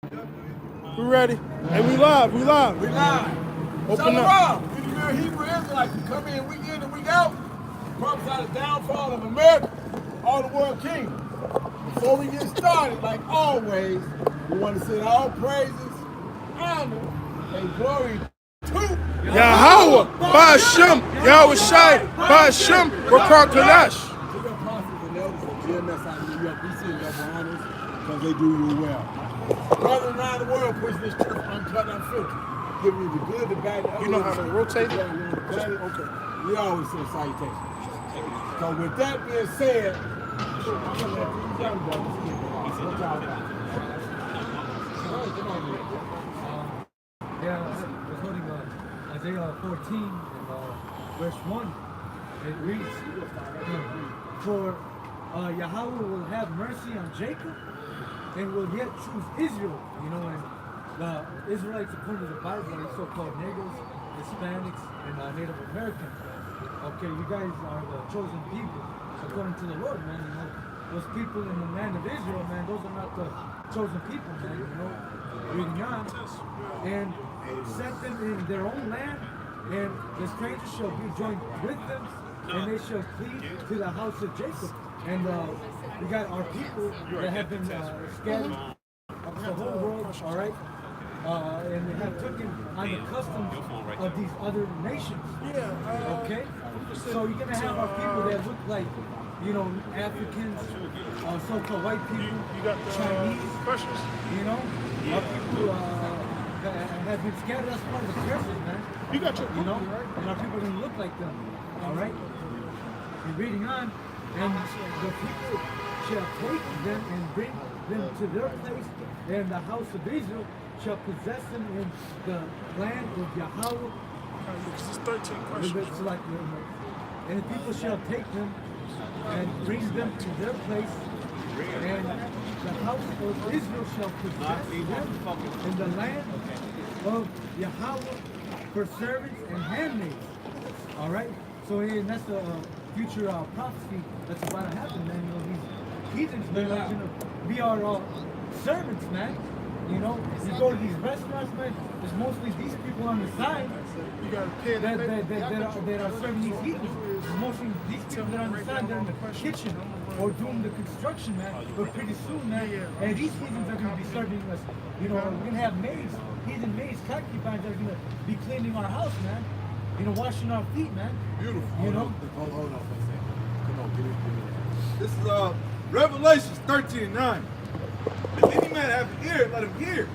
We ready? Hey, we live. We live. Open up. Shalom. We the real Hebrew Israelites. We come in week in and week out. Prophesy the downfall of America, all the world kingdom. Before we get started, like always, we want to send all praises, honor, and glory to Yahweh, Ba'ashem, Yahweh Shai, Ba'ashem, Rakar Kadash. To the apostles and elders of GMS out of New York, we send double honors because they do you well. Brothers around the world pushing this truth uncut, unfiltered. Giving you the good, the bad, the ugly. You know how to rotate it? Okay. We always say salutation. So with that being said, I'm gonna let these young brothers get it. What y'all got? Yeah, I was holding Isaiah 14 and verse 1. It reads, For Yahweh will have mercy on Jacob and will yet choose Israel. You know, and the Israelites, according to the Bible, are so-called Negroes, Hispanics, and Native Americans. Okay, you guys are the chosen people, according to the Lord, man. You know, those people in the land of Israel, man, those are not the chosen people, man. You know, reading on, and set them in their own land, and the strangers shall be joined with them, and they shall cleave to the house of Jacob. And we got our people that have been scattered up the whole world, all right? And they have taken on the customs of these other nations. Okay? So you're going to have our people that look like, you know, Africans, so-called white people, Chinese, you know, our people have been scattered. That's part of the curses, man. You got your You know, and our people are going to look like them. All right? You're reading on, and the people shall take them and bring them to their place, and the house of Israel shall possess them in the land of Yahweh. This is 13 questions. And the people shall take them and bring them to their place, and the house of Israel shall possess them in the land of Yahweh for servants and handmaids. All right? So and that's the future prophecy that's about to happen, man. You know, these heathens, man, are going to be our servants, man. You know, you go to these restaurants, man, there's mostly these people on the side You got to pay that are serving these heathens. There's mostly these people that are on the side, they're in the kitchen or doing the construction, man. But pretty soon, man, and these heathens are going to be serving us. You know, we're going to have maids, heathen maids, concubines that are going to be cleaning our house, man. You know, washing our feet, man. Beautiful. You know? Hold on for a second. Come on, give me that. This is Revelations 13:9. If any man have an ear, let him hear.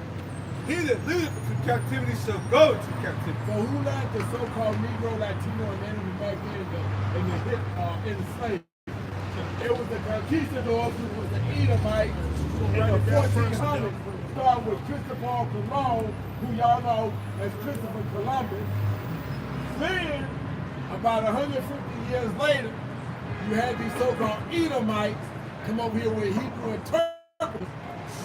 He that leadeth to captivity shall go to captivity. So who led the so-called Negro, Latino, and enemy back then in the slave? It was the conquistadors who was the Edomites in the 1400s. Started with Christopher Colon, who y'all know as Christopher Columbus. Then, about 150 years later, you had these so-called Edomites come over here with Hebrew interpreters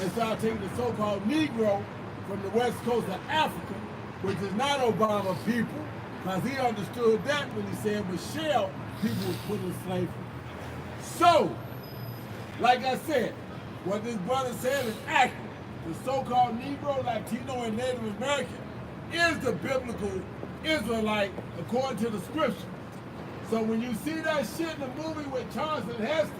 and start taking the so-called Negro from the west coast of Africa, which is not Obama people, because he understood that when he said Michelle, people was put in slavery. So, like I said, what this brother said is accurate. The so-called Negro, Latino, and Native American is the biblical Israelite according to the scripture. So when you see that shit in the movie with Charlton Heston,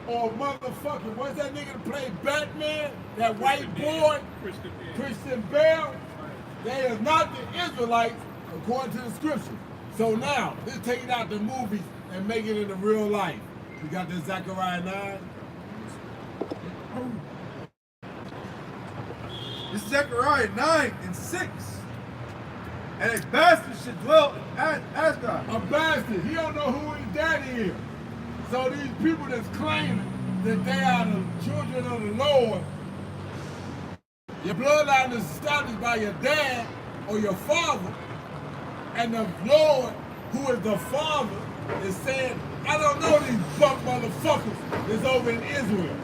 or motherfucking, what's that nigga that played Batman? That white boy? Christian Bale? They is not the Israelites according to the scripture. So now, let's take it out the movies and make it into real life. We got this Zechariah 9. This is Zechariah 9:6. And a bastard should dwell in Ashdod. A bastard. He don't know who his daddy is. So these people that's claiming that they are the children of the Lord, your bloodline is established by your dad or your father, and the Lord, who is the Father, is saying, I don't know these buck motherfuckers that's over in Israel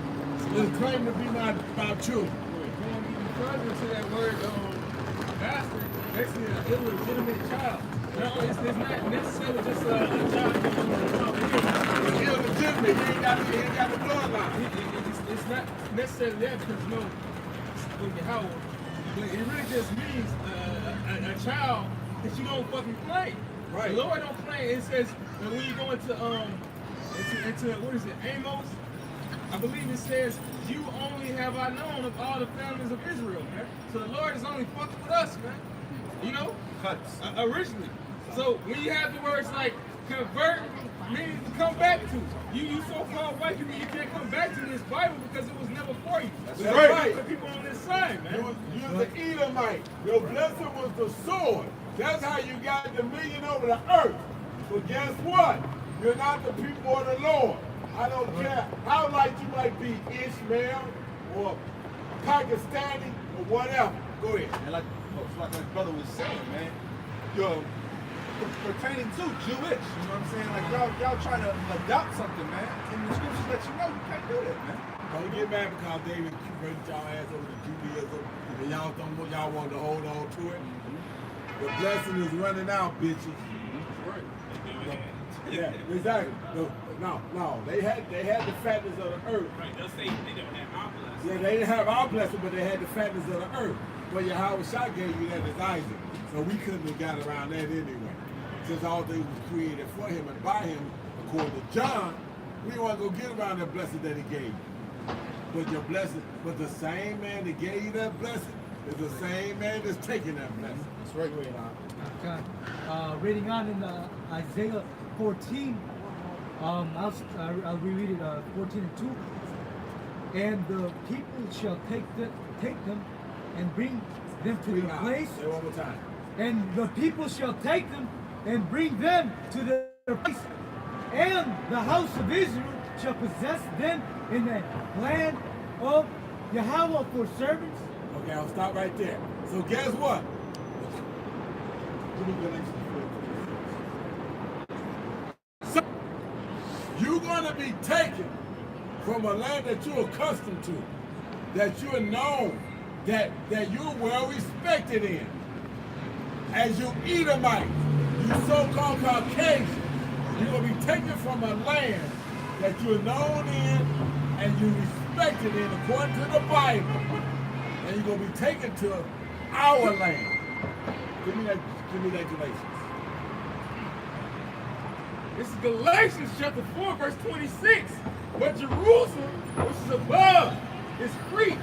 that claim to be my children. Going even further to that word, bastard, basically an illegitimate child. No, it's not necessarily just a child. It's illegitimate. He ain't got the bloodline. It's not necessarily that because, you know, for Yahweh, but it really just means a child that you don't fucking play. Right. The Lord don't play. It says that when you go into what is it, Amos? I believe it says, you only have I known of all the families of Israel, man. So the Lord is only fucking with us, man. You know? Cuts. Originally. So when you have the words like convert, meaning to come back to. You so-called white people, you can't come back to this Bible because it was never for you. That's It was right. for the people on this side, man. You was the Edomite. Your blessing was the sword. That's how you got dominion over the earth. But guess what? You're not the people of the Lord. I don't care how light you might be, Ishmael or Pakistani or whatever. Go ahead. And like my brother was saying, man, you're pertaining to Jewish. You know what I'm saying? Like y'all trying to adopt something, man. And the scriptures let you know you can't do that, man. Don't get mad because David raised y'all ass over to Judaism and y'all want to hold on to it. The blessing is running out, bitches. Yeah, exactly. No, they had the fatness of the earth. Right, they'll say they don't have our blessing. Yeah, they didn't have our blessing, but they had the fatness of the earth. Well, Yahweh Shah gave you that as Isaac, so we couldn't have got around that anyway. Since all things was created for him and by him, according to John, we weren't gonna get around that blessing that he gave you. But your blessing, but the same man that gave you that blessing is the same man that's taking that blessing. That's right, way Okay. Reading on in Isaiah 14, I'll reread it 14 and 2. And the people shall take them and bring them to their place. Say it one more time. And the people shall take them and bring them to their place. And the house of Israel shall possess them in the land of Yahweh for servants. Okay, I'll stop right there. So guess what? Give me Galatians 4:26. So you're gonna be taken from a land that you're accustomed to, that you're known, that you're well respected in. As you Edomite, you so-called Caucasian, you're gonna be taken from a land that you're known in and you respected in according to the Bible. And you're gonna be taken to our land. Give me that Galatians. This is Galatians chapter 4, verse 26. But Jerusalem, which is above, is free.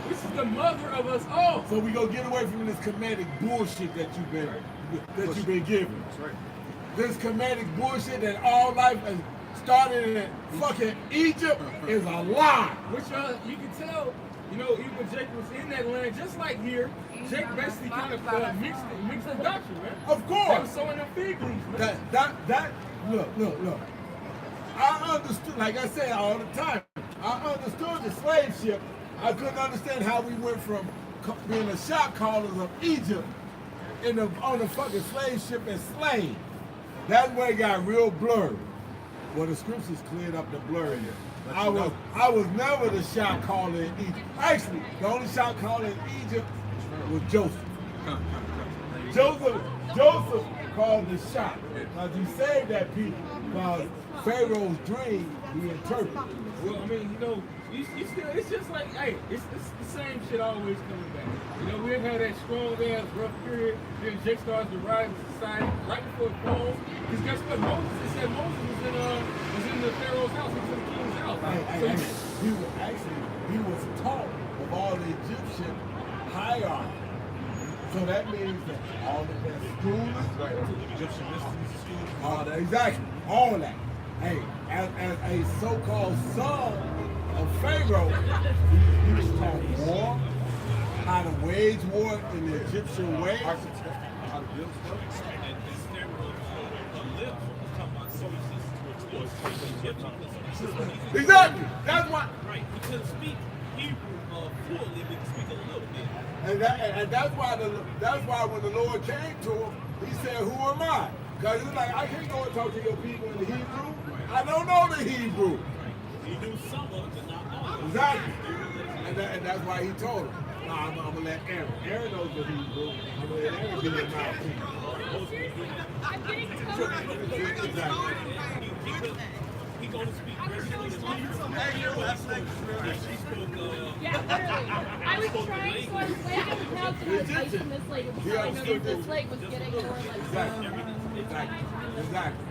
This is the mother of us all. So we gonna get away from this Kemetic bullshit that you've been given. That's right. This Kemetic bullshit that all life has started in fucking Egypt is a lie. Which you can tell, you know, even when Jacob was in that land, just like here, Jacob basically kind of mixed the doctrine, man. Of They course. were sowing them fig leaves, man. Look. I understood, like I say all the time, I understood the slave ship. I couldn't understand how we went from being the shot callers of Egypt on the fucking slave ship and slave. That's where it got real blurry. Well, the scriptures cleared up the blurry. I was never the shot caller in Egypt. Actually, the only shot caller in Egypt was Joseph. Joseph called the shot. Because he saved that people. Because Pharaoh's dream, he interpreted. Well, I mean, you know, you still, it's just like, hey, it's the same shit always coming back. You know, we have had that strong ass rough period, then Jake starts to rise in society right before it falls. Because guess what? It said Moses was in the Pharaoh's house, he was in the king's house. He was taught of all the Egyptian hierarchy. So that means that all of that schooling, Egyptian mysteries schools. all that, exactly, all that. Hey, as a so-called son of Pharaoh, he was taught war, how to wage war in the Egyptian way. How to build stuff. And this narrow lip is talking about sources towards Egyptian. Exactly. That's why. Right, we couldn't speak Hebrew fluently, we can speak a little bit. And that's why when the Lord came to him, he said, "Who am I?" Because he was like, "I can't go and talk to your people in the Hebrew. I don't know the Hebrew." He knew some of it, but not all of it. Exactly. And that's why he told him, "No, I'm gonna let Aaron. Aaron knows the Hebrew. I'm gonna let Aaron be your mouthpiece." I'm getting told. Exactly. he gonna speak racially to me. She spoke, Yeah, literally. I was trying, so I was laying on the couch and I was facing this leg. And so I noticed this leg was getting more like. Exactly.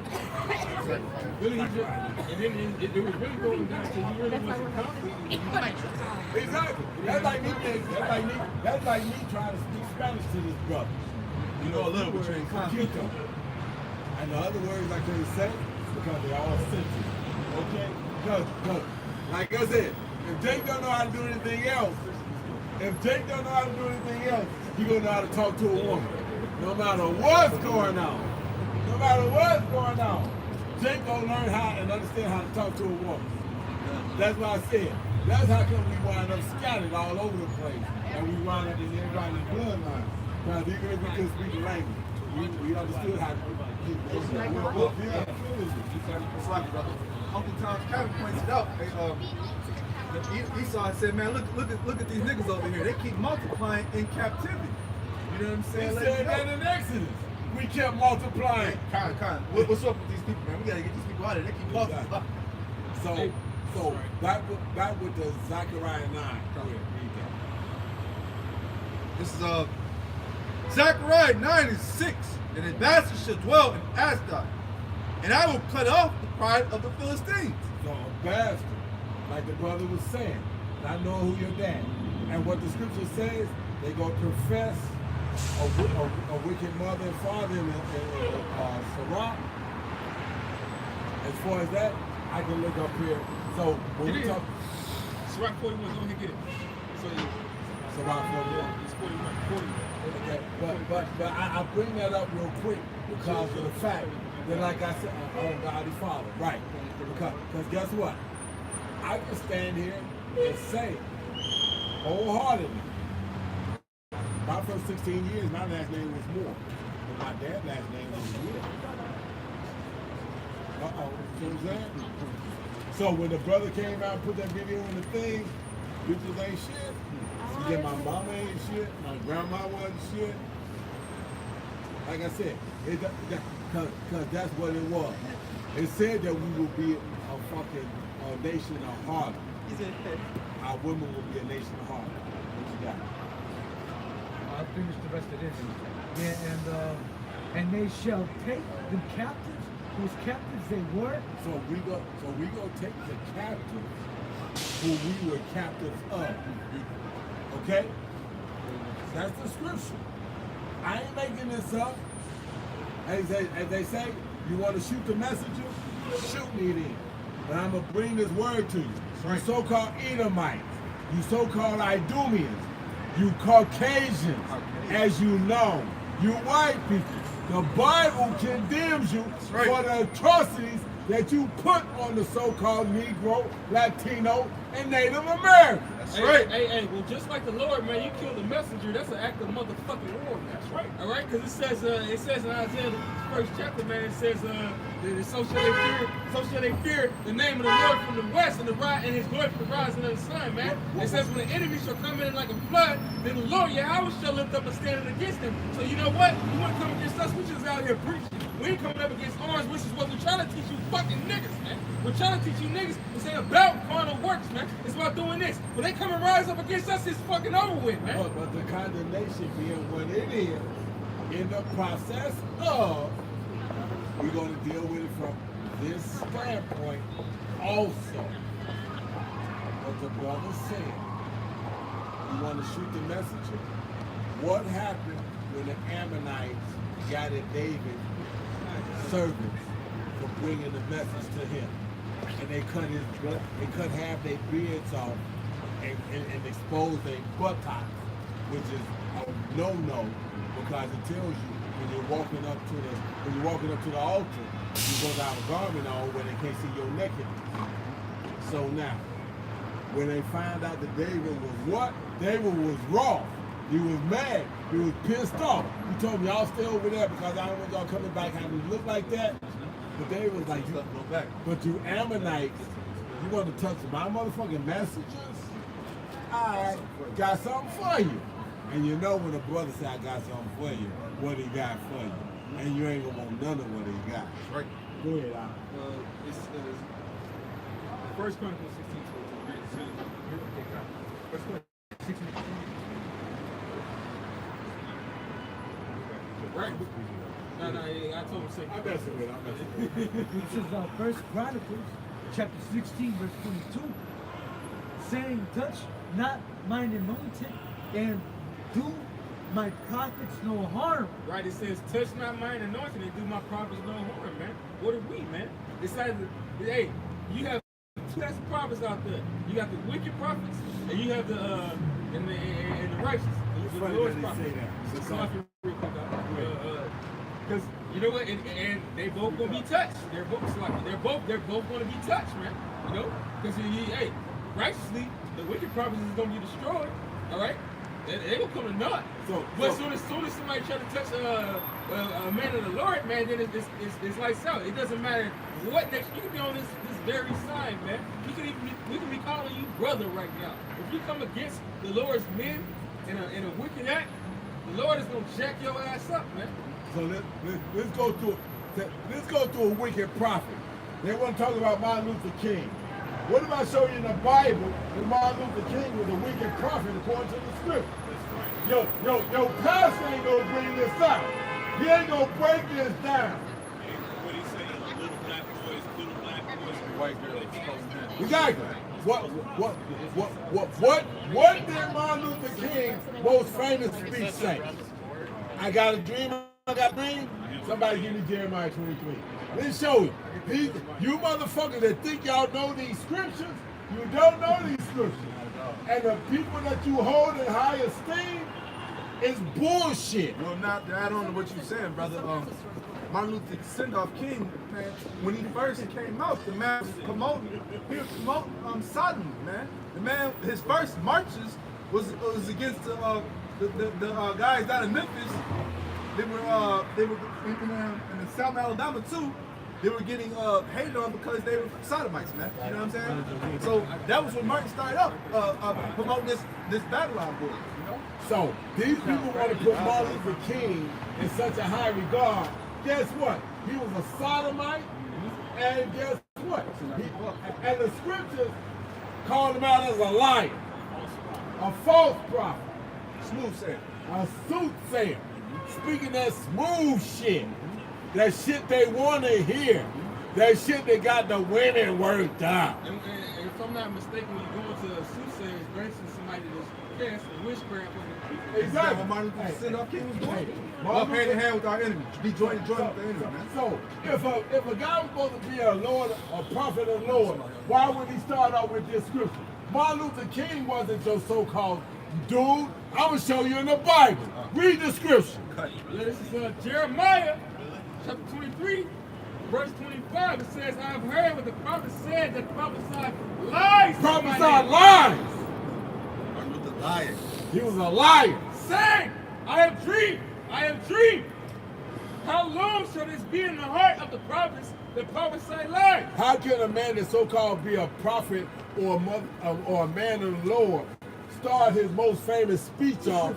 Really, he just, and then it was really going down to he really wasn't confident. Exactly. That's like me trying to speak Spanish to this brother. You know a little bit, you ain't confident. Quito. And the other words I couldn't say because they're all sensitive. Okay? Because, like I said, if Jake don't know how to do anything else, he gonna know how to talk to a woman. No matter what's going on. Jake gonna learn how and understand how to talk to a woman. That's why I said, that's how come we wind up scattered all over the place. And we wind up in everybody's bloodline. Because even if we couldn't speak the language, we understood how to It's like brother. Uncle Tom's Cabin points it out. Esau said, man, look at these niggas over here. They keep multiplying in captivity. You know what I'm He saying? said that in Exodus. We kept multiplying. Kind. What's up with these people, man? We gotta get these people out of there. They keep multiplying. So back with the Zechariah 9. Go ahead, read that. This is Zechariah 9:6. And his bastard shall dwell in Ashdod, and I will cut off the pride of the Philistines. So a bastard, like the brother was saying, not knowing who your dad. And what the scripture says, they go profess a wicked mother and father in Sarah. As far as that, I can look up here. So when we talk Sirach 41, go ahead and get it. So Sarah 41. it's 41. Okay, but I bring that up real quick because of the fact that, like I said, God the Father, right? Because guess what? I can stand here and say wholeheartedly, my first 16 years, my last name was Moore, but my dad's last name was Wood. See what I'm saying? So when the brother came out and put that video in the thing, bitches ain't shit. He said my mama ain't shit, my grandma wasn't shit. Like I said, cause that's what it was. It said that we would be a fucking nation of harlot. Our women will be a nation of harlot. What you got? I'll finish the rest of this. Yeah, and they shall take them captives, whose captives they were. So we go take the captives who we were captives of. Okay? That's the scripture. I ain't making this up. As they say, you want to shoot the messenger? Shoot me then. But I'm going to bring this word to you. You so-called Edomites, you so-called Idumeans, you Caucasians, as you know, you white people. The Bible condemns you for the atrocities that you put on the so-called Negro, Latino, and Native Americans. That's right. Hey, well, just like the Lord, man, you killed the messenger. That's an act of motherfucking war, man. That's right. All right, because it says in Isaiah, the first chapter, man, it says, so shall they fear the name of the Lord from the west and his glory from the rising of the sun, man. It says when the enemy shall come in like a flood, then the Lord Yahweh shall lift up a standard against them. So you know what? You want to come against us? We just out here preaching. We ain't coming up against arms, which is what we're trying to teach you fucking niggas, man. We're trying to teach you niggas. This ain't about carnal works, man. It's about doing this. When they come and rise up against us, it's fucking over with, man. But the condemnation being what it is, in the process of, we're going to deal with it from this standpoint also. What the brother said, you want to shoot the messenger? What happened when the Ammonites got at David servants for bringing the message to him? And they cut half their beards off and expose their buttocks, which is a no-no because it tells you when you're walking up to the altar, you're supposed to have a garment on where they can't see your nakedness. So now, when they found out that David was what? David was raw. He was mad. He was pissed off. He told me, y'all stay over there because I don't want y'all coming back having to look like that. But David was like, but you Ammonites, you want to touch my motherfucking messengers? I got something for you. And you know when a brother say I got something for you, what he got for you. And you ain't gonna want none of what he got. Right. Go ahead, Al. It's First Chronicles 16:22. First Chronicles 16:22. Right. No, yeah, I told him to say. I'm messing with it. This is First Chronicles, chapter 16, verse 22, saying, "Touch not mine anointed, and do my prophets no harm." Right, it says, touch not mine anointing and do my prophets no harm, man. What are we, man? It's either, hey, you have two types of prophets out there. You got the wicked prophets, and you have the and the righteous. It's The funny Lord's that he say prophets. that. Because you know what, and they both gonna be touched. They're both like they're both gonna be touched, man. You know, because hey, righteously, the wicked prophets is gonna be destroyed. All right. They gonna come to naught. But soon as somebody try to touch a man of the Lord, man, then it's lights out. It doesn't matter what next. You can be on this very side, man. We can be calling you brother right now. If you come against the Lord's men in a wicked act, the Lord is gonna jack your ass up, man. So let's go to a wicked prophet. They want to talk about Martin Luther King. What if I show you in the Bible that Martin Luther King was a wicked prophet according to the scripture? Yo, pastor ain't gonna bring this out. He ain't gonna break this down. What he's saying, little black boys, White girls. Exactly. What did Martin Luther King most famous speech say? I got a dream, I got a dream. Somebody give me Jeremiah 23. Let's show you. You motherfuckers that think y'all know these scriptures, you don't know these scriptures. And the people that you hold in high esteem is bullshit. Well, not to add on to what you're saying, brother. Martin Luther Sendoff King, man, when he first came out, the man was promoting sodomy, man. The man, his first marches was against the guys out of Memphis. They were in the South Alabama too. They were getting hated on because they were sodomites, man. You know what I'm saying? So that was when Martin started up promoting this Babylon boy. You know? So these people want to put Martin Luther King in such a high regard. Guess what? He was a sodomite, and guess what? And the scriptures called him out as a liar, a false prophet, Smooth saying. a soothsayer, speaking that smooth shit, that shit they want to hear, that shit that got the women worked out. And if I'm not mistaken, when you go into a soothsayer, it's basically somebody that's cast a witchcraft on the people. Exactly. What Martin Luther Sendoff King was doing. Martin Up hand in Luther- hand with our enemy. Be joined with the enemy, man. So if a guy was supposed to be a Lord, a prophet of the Lord, why would he start out with this scripture? Martin Luther King wasn't your so-called dude. I'm gonna show you in the Bible. Read the scripture. This is Jeremiah chapter 23, verse 25. It says, I have heard what the prophet said that prophesied lies. Prophesied lies. Martin Luther liar. He was a liar. Saying, I have dreamed, I have dreamed. How long shall this be in the heart of the prophets that prophesy lies? How can a man that so-called be a prophet or a man of the Lord start his most famous speech off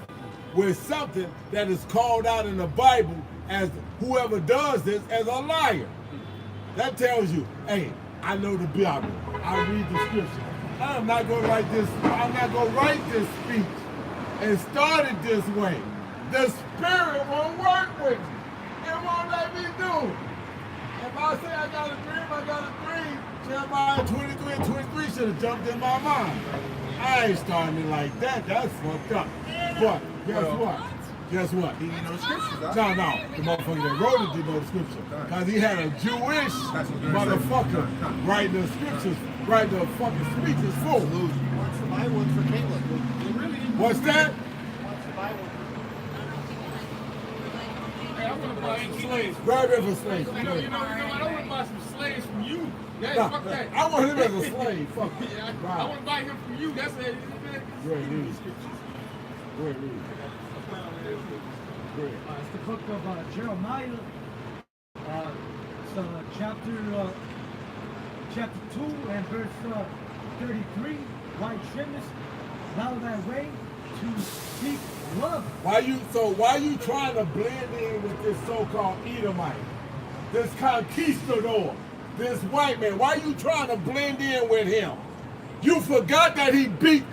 with something that is called out in the Bible as whoever does this as a liar? That tells you, hey, I know the Bible. I read the scripture. I'm not gonna write this. I'm not gonna write this speech and start it this way. The Spirit won't work with you. It won't let me do it. If I say I got a dream, Jeremiah 23 and 23 should have jumped in my mind. I ain't starting it like that. That's fucked up. But guess what? He didn't know the scriptures, huh? No. The motherfucker that wrote it didn't know the scripture. Because he had a Jewish motherfucker writing the scriptures, writing the fucking speeches for him. What's the Bible for Caleb? What's that? What's the Bible? Hey, I want to buy some slaves. Grab it for slaves. I don't want to buy some slaves from you. Yeah, Nah, fuck that. I want him as a slave. Fuck it. Yeah, I Right. want to buy him from you. That's it. Go ahead, read. Go ahead, read. Go ahead. It's the book of Jeremiah, it's chapter 2 and verse 33. Why trimmest thou thy way to seek love? Why you trying to blend in with this so-called Edomite, this conquistador? this white man. Why you trying to blend in with him? You forgot that he beat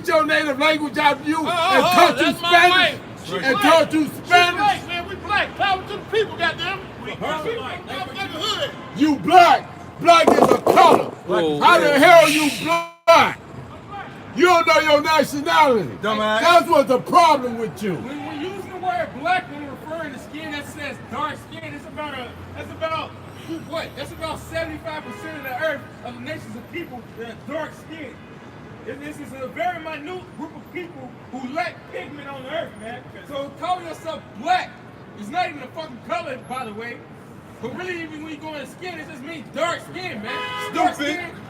your native language out of you and taught you that's my Spanish. wife. And taught you She Spanish. black, man. We black. Power to the people, goddamn. Huh? You black. Black is a color. How the hell you black? You don't know your nationality. Dumbass. That's what's the problem with you. When we use the word black when referring to skin that says dark skin, that's about what? That's about 75% of the earth of the nations of people that are dark skinned. This is a very minute group of people who lack pigment on the earth, man. So calling yourself black is not even a fucking color, by the way. But really, even when you go in skin, it just means dark skin, man.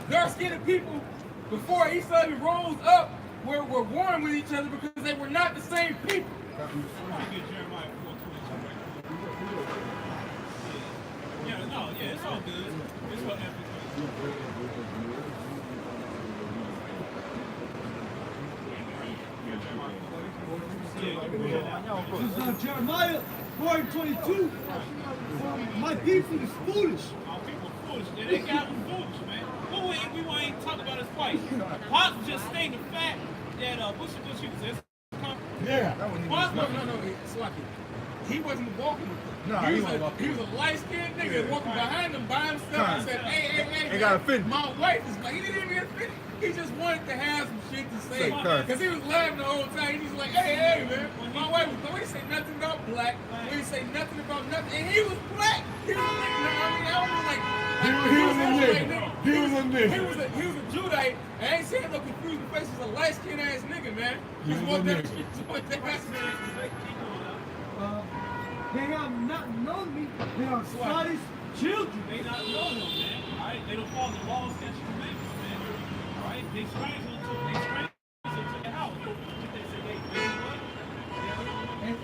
Dark skinned people before each other rose up were warm with each other because they were not the same people. Yeah, it's all good. It's what This is Jeremiah 4:22. My people is foolish. Our people foolish. They got them foolish, man. We won't even talk about his wife. Pops just stating the fact that Bushy was Yeah. No, it's like he wasn't walking with them. No, he he was wasn't walking. a light-skinned nigga walking behind them by himself and said, hey, Ain't got offended. my wife is like, he didn't even get offended. He just wanted to have some shit to say. Say curse. Because he was laughing the whole time. He was like, hey, man, my wife was like, we didn't say nothing about black. We didn't say nothing about nothing. And he was black. He was like, I mean, I was like, He was a nigga. He was a nigga. He was a Judite. I ain't saying no confused face. He's a light-skinned ass nigga, man. He was a nigga. They have not known me. They are Scottish children. They not know him, man. Alright? They don't follow the laws, statutes, and commandments, man. Alright? They strangers to their house. They say they what? And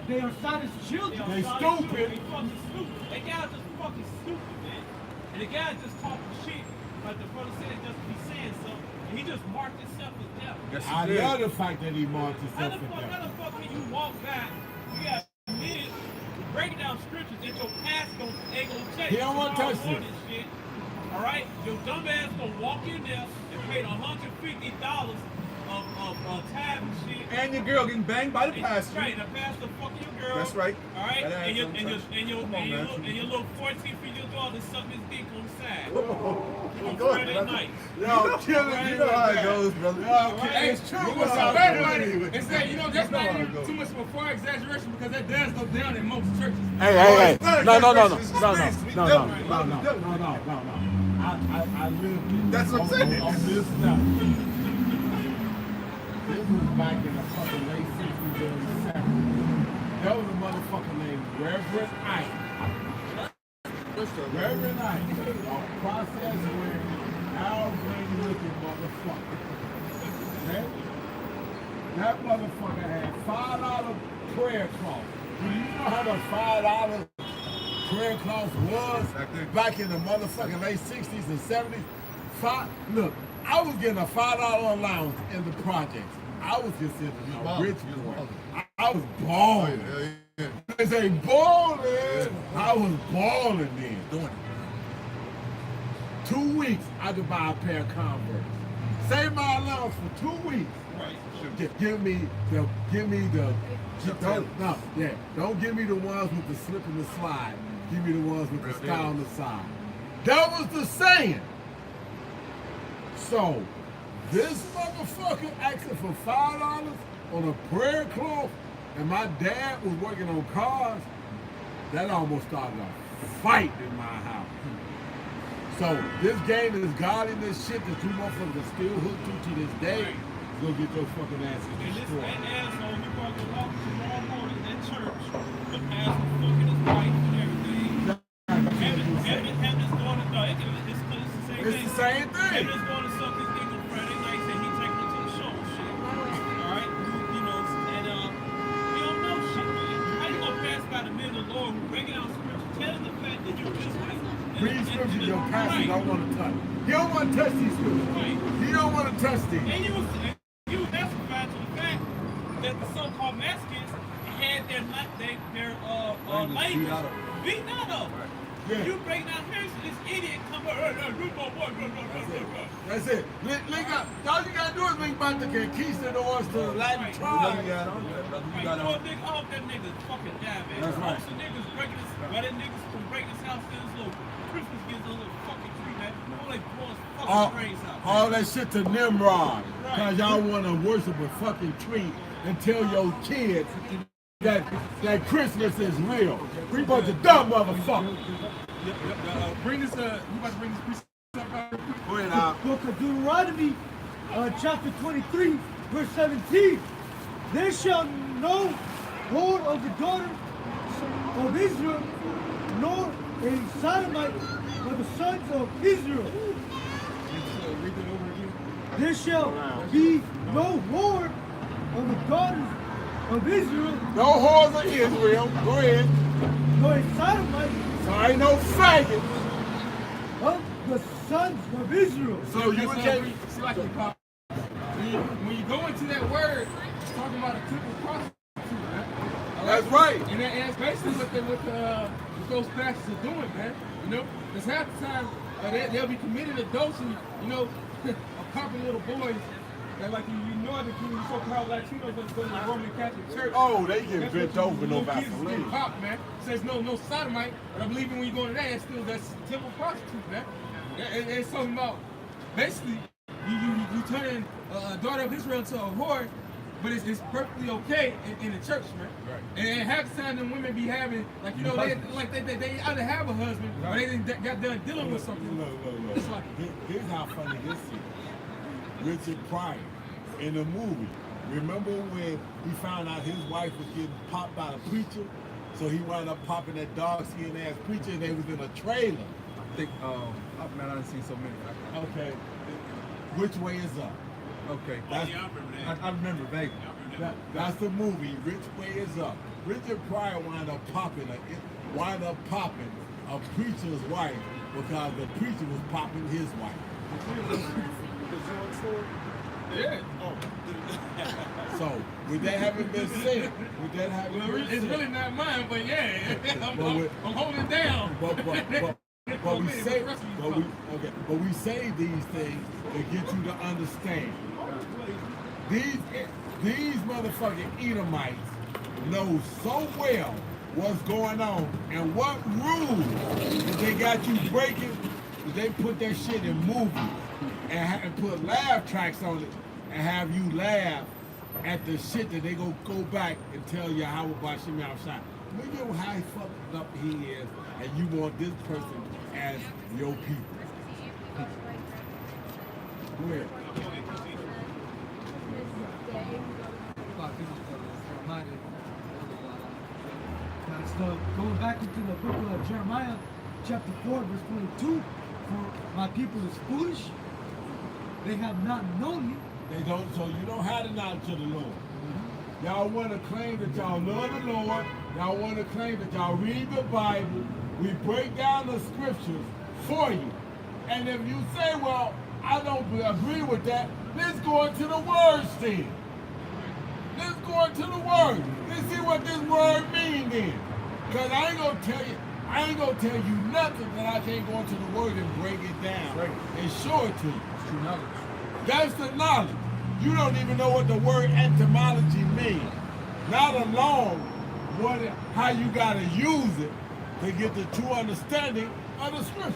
they are Scottish children. They stupid. They fucking stupid. That guy just fucking stupid, man. And the guy just talking shit. Like the brother said, just be saying something. And he just marked himself as devil. I love the fact that he marked How himself the with fuck, that. can you walk back? You got men breaking down scriptures that your pastor ain't gonna check. He don't want to touch it. Shit. All right, your dumb ass gonna walk in there and pay $150 of tithe and shit. And your girl getting banged by the pastor. Right, the pastor fucking your girl. That's right. All right, That and your ass don't touch. your little 14-year-old daughter sucking his dick on the side. On Go Friday ahead, night. Yo, killing You know how it goes, brother. Hey, it's true. You know What's how so it bad goes. about it is that, that's You know not how it even goes. too much of a far exaggeration because that does go down in most churches. Hey. No. I lived it. That's what I'm saying. On this stuff. This was back in the fucking late 60s, early 70s. There was a motherfucker named Reverend Ike. Reverend Ike, a process where Alvin looking motherfucker. Okay? That motherfucker had $5 prayer cloth. Do you know how much $5 prayer cloth was back in the motherfucking late 60s and 70s? Look, I was getting a $5 allowance in the projects. I was considered a rich boy. I was balling. They say balling. I was balling then. Doing it. 2 weeks, I could buy a pair of Converse. Save my allowance for 2 weeks. Right. Give me the. Don't give me the ones with the slip and the slide. Give me the ones with the sky on the side. That was the saying. So, this motherfucker asking for $5 on a prayer cloth, and my dad was working on cars. That almost started a fight in my house. So this game is guarding this shit that you motherfuckers still hooked to this day. Go get your fucking asses And this destroyed. asshole, he brought the law tomorrow morning at church. The pastor fucking his wife and everything. Having his daughter, no, it's the same thing. It's the same thing. Having his daughter suck his dick on Friday night, and he taking her to the show and shit. Alright? You know, and we don't know shit, man. How you gonna pass by the men of the Lord who breaking out scripture, telling the fact that you're just like Read scripture your pastor don't want to touch. He don't want to touch these scriptures. Right. He don't want to touch these. And you testified to the fact that the so-called Mexicans had their language beaten out of them. Yeah. You break down Harrison, this idiot come up, That's it. Link up. All you gotta do is link back the conquistadors to the Latin tribes. You got on that, brother. You Right, got you on. know, nigga, all that niggas fucking die, man. That's right. Most of niggas breaking this, why that niggas can break this house in this little Christmas gives a little fucking tree, man. All they blow his fucking brains out. All that shit to Nimrod. Cause y'all wanna worship a fucking tree and tell your kids that Christmas is real. We bunch of dumb motherfuckers. Bring this, you about to bring this piece up out real quick? Go ahead, Al. Book of Deuteronomy, chapter 23, verse 17. There shall no whore of the daughter of Israel, nor a sodomite of the sons of Israel. Read that over again. There shall be no whore of the daughters of Israel, No whores of Israel. Go ahead. nor a sodomite So ain't no faggot. of the sons of Israel. So you would take. See, like you pop. When you go into that word, it's talking about a temple prostitute, man. All That's right. And that's basically what those pastors are doing, man. You know, because half the time they'll be committing adultery, you know, of popping little boys. That like you know the so-called Latinos that go to the Roman Catholic Church. Oh, they get That's bent what over no little kids is getting Vaseline. popped, man. Says no sodomite, but I believe when you go to that, that's temple prostitute, man. It's talking about basically you turn a daughter of Israel into a whore, but it's perfectly okay in the church, man. Right. And half the time the women be having like they either have a husband or they done got done dealing with something. Look. It's like Here's how funny this is. Richard Pryor in the movie. Remember when he found out his wife was getting popped by the preacher? So he wound up popping that dog skin ass preacher and they was in a trailer. I think, man, I've seen so many. Okay. Which way is up? Okay. That's, Yeah, I remember that. I remember vaguely. that's the movie. Which way is up? Richard Pryor wound up popping a preacher's wife because the preacher was popping his wife. yeah. So, with that having been said, Well, it's really not mine, but yeah, I'm holding it down. But we say these things to get you to understand. These motherfucking Edomites know so well what's going on and what rules that they got you breaking. That they put that shit in movies and put laugh tracks on it and have you laugh at the shit that they go back and tell you how about Shimmy outside. Look at how he fucked up he is, and you want this person as your people. Go ahead. Going back into the book of Jeremiah, chapter 4, verse 22, for my people is foolish, they have not known me. They don't, so you don't have the knowledge of the Lord. Y'all want to claim that y'all love the Lord. Y'all want to claim that y'all read the Bible. We break down the scriptures for you. And if you say, well, I don't agree with that, let's go into the words then. Let's go into the word. Let's see what this word means then. Because I ain't gonna tell you nothing that I can't go into the word and break it down and show it to you. True knowledge. That's the knowledge. You don't even know what the word etymology means. Not alone how you gotta use it to get the true understanding of the scripture.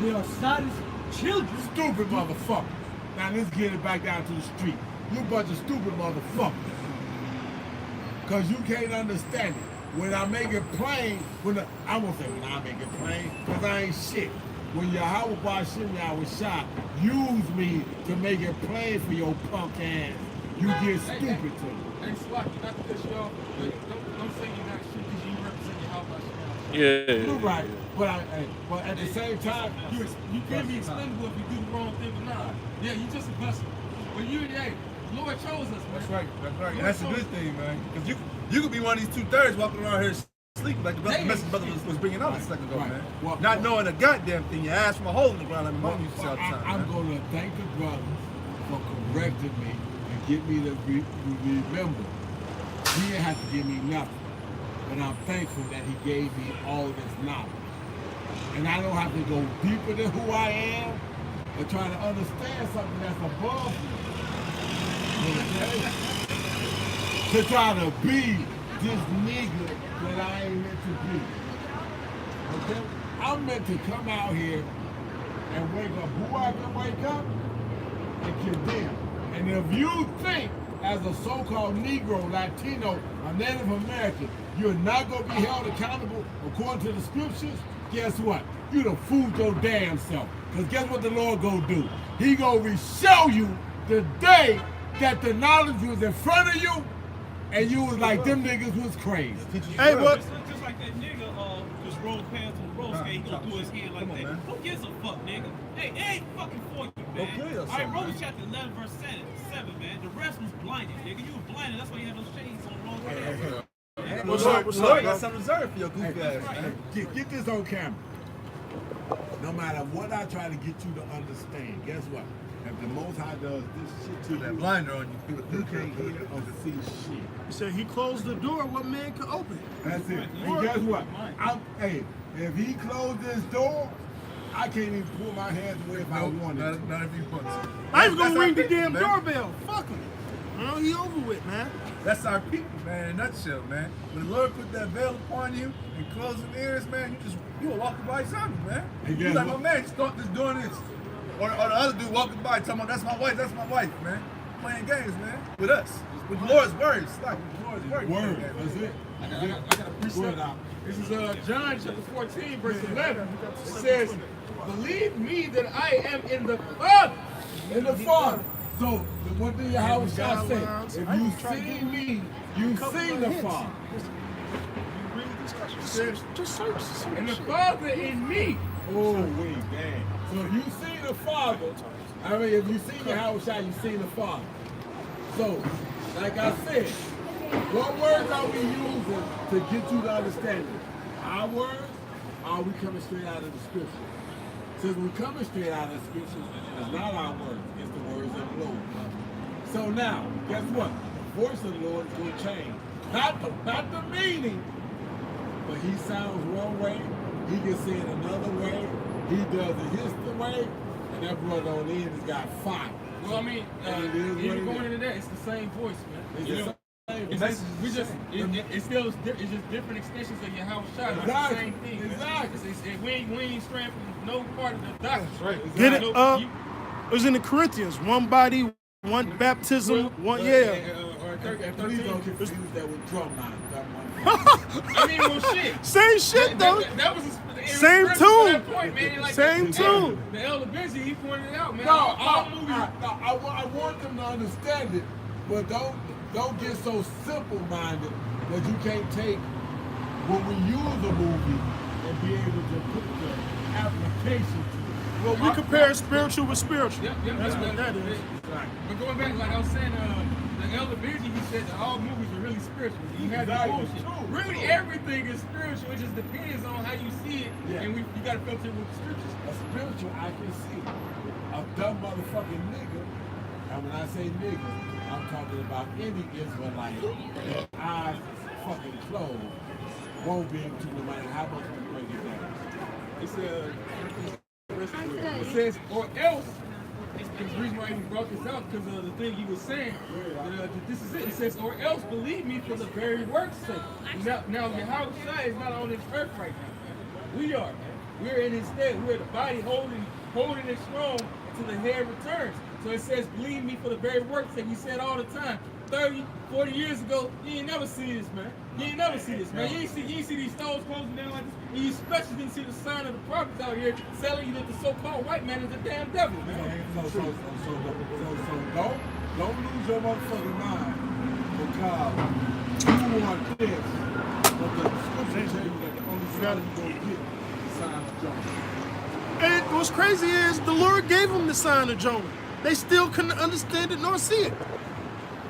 They are Sodom's children. Stupid motherfucker. Now let's get it back down to the street. You bunch of stupid motherfuckers. Cause you can't understand it. When I make it plain, I won't say when I make it plain, cause I ain't shit. When Yahweh Bashim Yahweh use me to make it plain for your punk ass, you get stupid to me. Hey, Slocky, not to cut you off, but don't say you're not shit because you represent your house. You're right. But at the same time, You can be expendable if you do the wrong thing, but nah. Yeah, you just a vessel. But hey, the Lord chose us, man. That's right. And that's a good thing, man. Because you could be one of these 2/3 walking around here sleeping like the message brother was bringing up a second ago, man. Not knowing a goddamn thing. Your ass from a hole in the ground like my mom used to say all the time. I'm man. going to thank the brothers for correcting me and get me to remember. He didn't have to give me nothing. But I'm thankful that he gave me all this knowledge. And I don't have to go deeper than who I am or try to understand something that's above me. Okay? To try to be this nigga that I ain't meant to be. Okay? I'm meant to come out here and wake up who I can wake up and condemn. And if you think as a so-called Negro, Latino, or Native American, you're not going to be held accountable according to the scriptures, guess what? You done fooled your damn self. Because guess what the Lord gonna do? He gonna show you the day that the knowledge was in front of you and you was like, them niggas was crazy. Hey, what? Just like that nigga just rolled past on the road skate, he gonna do his hand like that. Who gives a fuck, nigga? Hey, it ain't fucking for you, man. All right, Romans chapter 11, verse 7, man. The rest was blinded, nigga. You was blinded. That's why you had those shades on the wrong way. What's up? What's up? Got some reserved for your goofy ass. Hey, get this on camera. No matter what I try to get you to understand, guess what? If the Most High does this shit to That you, blinder on you. you can't hear or see shit. He said he closed the door. What man could open it? That's it. And guess what? Hey, if he closed this door, I can't even pull my hands away if I wanted to. Not if you want to. I was gonna That's ring the our people, damn man. doorbell. Fuck him. He over with, man. That's our people, man, in a nutshell, man. When the Lord put that veil upon you and closing ears, man, you were walking by something, man. And You guess like, what? oh man, start just doing this. Or the other dude walking by talking about, that's my wife, man. Playing games, man, with us. With the Lord's words. Like, with the Lord's words. Word, man. that's it. I got a precept. Word out. This is John chapter 14, verse 11. It says, believe me that I am in the Father. In the Father. So, the one thing Yahweh shall say, if you seen me, you seen the Father. Just search. And the Father in me. Oh, wait, damn. So if you seen the Father, I mean, if you seen Yahweh shall, you seen the Father. So, like I said, what words are we using to get you to understand it? Our words, or are we coming straight out of the scripture? Since we're coming straight out of the scripture, it's not our words, it's the words of the Lord. So now, guess what? The voice of the Lord is going to change. Not the meaning, but he sounds one way, he can say it another way, he does it his way, and that brother on the end has got fire. Well, I mean, even going into that, it's the same voice, man. It's You the know, same it's voice. it's just different extensions of your house shot. It's Exactly. the same thing. man. Exactly. We ain't straying from no part of the doctrine. Right. Get it? You- It was in the Corinthians. One body, one baptism, one yeah. Or Please 13. don't confuse that with drum line. I mean, well, shit. Same shit though. That was Same to tune. that point, man. Like, Same tune. The Elder Benji, he pointed it out, man. No, all movies. I want them to understand it, but don't get so simple-minded that you can't take when we use a movie and be able to put the application to it. Well, we compare spiritual with spiritual. Yep, That's what that is. Right. But going back, like I was saying, the Elder Benji, he said that all movies are really spiritual. You have the Exactly. bullshit. True. Really, everything is spiritual. It just depends on how you see it, Yeah. and you got to filter it with the scriptures. A spiritual I can see. A dumb motherfucking nigga, and when I say nigga, I'm talking about any Israelite, eyes fucking closed, won't be able to, no matter how much we break it down. It says, or else, the reason why he brought this out, because of the thing he was saying, that this is it. It says, or else believe me for the very work's sake. Now Yahweh Shai is not on this earth right now. We are, man. We're in his stead. We're the body holding it strong until the head returns. So it says, believe me for the very work's sake. He said all the time, 30, 40 years ago, you ain't never see this, man. You ain't never see this, man. You ain't see these stones closing down like this. And you especially didn't see the sign of the prophets out here telling you that the so-called white man is a damn devil, man. So don't lose your motherfucking mind because you want this, but the scripture tell you that the only sign you gonna get is the sign of Jonah. And what's crazy is the Lord gave them the sign of Jonah. They still couldn't understand it nor see it.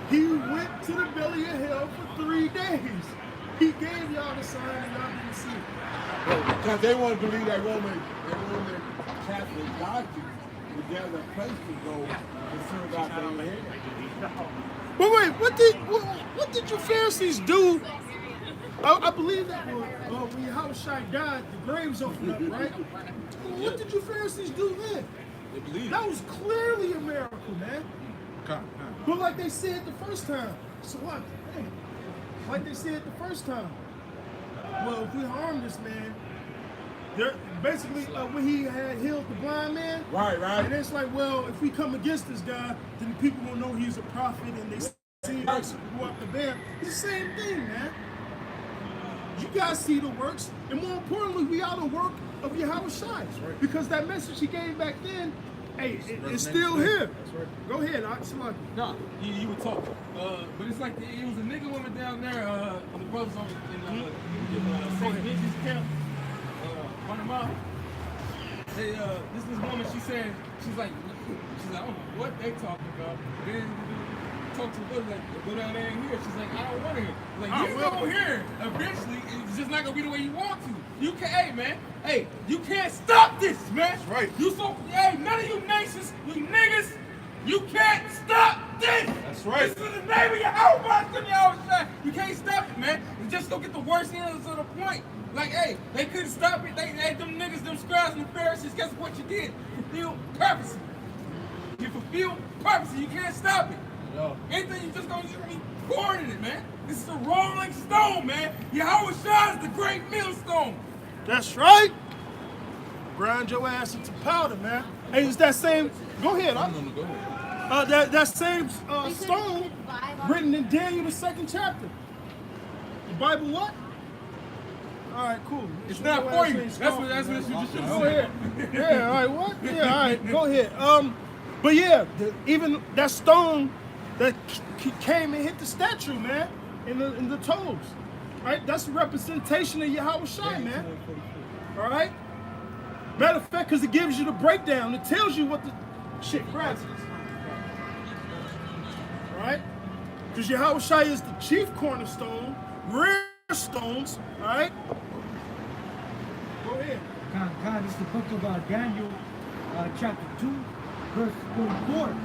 He went to the belly of hell for 3 days. He gave y'all the sign and y'all didn't see it. Because they want to believe that Roman Catholic doctrine, there's a place to go to serve out their head. But wait, what did you Pharisees do I believe that when Yahushua died, the graves opened up, right? What did you Pharisees do then? They believe. That was clearly a miracle, man. But like they said the first time, so what? Hey, like they said the first time. Well, if we harm this man, basically when he had healed the blind man, Right. and it's like, well, if we come against this guy, then people will know he's a prophet, and they see us go up the band. It's the same thing, man. You guys see the works, and more importantly, we are the work of Yahushua. Right. Because that message he gave back then, hey, it's still here. That's right. Go ahead, Oxlack. No, you were talking. But it's like it was a nigga woman down there, the brothers on in St. Vincent's camp, Panama. This woman, she's like, I don't know what they talking about. Then talk to the like, go down there and hear. She's like, I don't want to hear. Like, you go here. Eventually, it's just not gonna be the way you want to. You can, hey man, you can't stop this, man. That's right. None of you nations, you niggas, you can't stop this. That's right. This is the name of your house, you can't stop it, man. You just don't get the worst ends of the point. Like, hey, they couldn't stop it. Them niggas, them scribes and the Pharisees, guess what you did? Fulfill purpose. You fulfill purpose. You can't stop it. No. Anything you just gonna be poured in it, man. This is a rolling stone, man. Yahushua is the great millstone. That's right. Grind your ass into powder, man. Hey, it's that same. Go ahead. Go ahead. That same stone written in Daniel the 2nd chapter. The Bible what? All right, cool. It's not for you. That's what you just should have Go said. ahead. Yeah, all right, what? Yeah, all right, go ahead. But yeah, even that stone that came and hit the statue, man, in the toes, right? That's a representation of Yahushua, man. All right. Matter of fact, because it gives you the breakdown, it tells you what the shit grabs is. All right. Because Yahushua is the chief cornerstone, rear stones. All right. Go ahead. God, it's the book of Daniel, chapter 2, verse 44.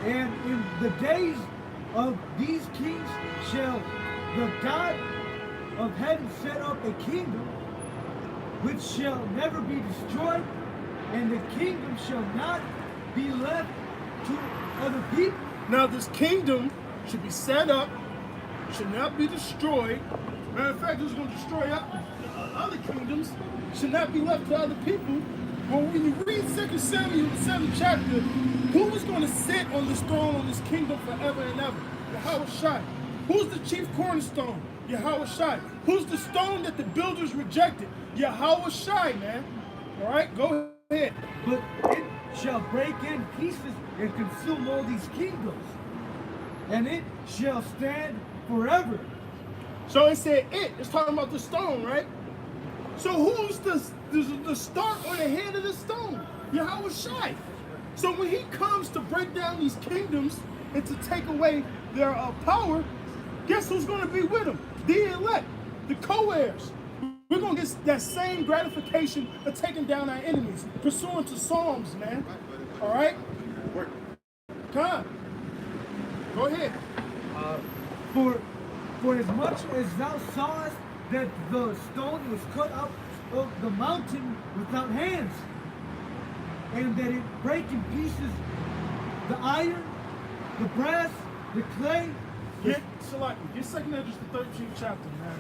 And in the days of these kings shall the God of heaven set up a kingdom which shall never be destroyed, and the kingdom shall not be left to other people. Now this kingdom should be set up, should not be destroyed. Matter of fact, it's going to destroy other kingdoms, should not be left to other people. But when you read 2 Samuel, the 7th chapter, who is going to sit on this throne on this kingdom forever and ever? Yahushua. Who's the chief cornerstone? Yahushua. Who's the stone that the builders rejected? Yahushua, man. All right, go ahead. But it shall break in pieces and consume all these kingdoms, and it shall stand forever. So it said it's talking about the stone, right? So who's the start or the head of the stone? Yahushua. So when he comes to break down these kingdoms and to take away their power, guess who's going to be with him? The elect, the co-heirs. We're going to get that same gratification of taking down our enemies, pursuant to Psalms, man. All right? Come on. Go ahead. For as much as thou sawest that the stone was cut up of the mountain without hands, and that it brake in pieces the iron, the brass, the clay. Get 2 Esdras the 13th chapter, man.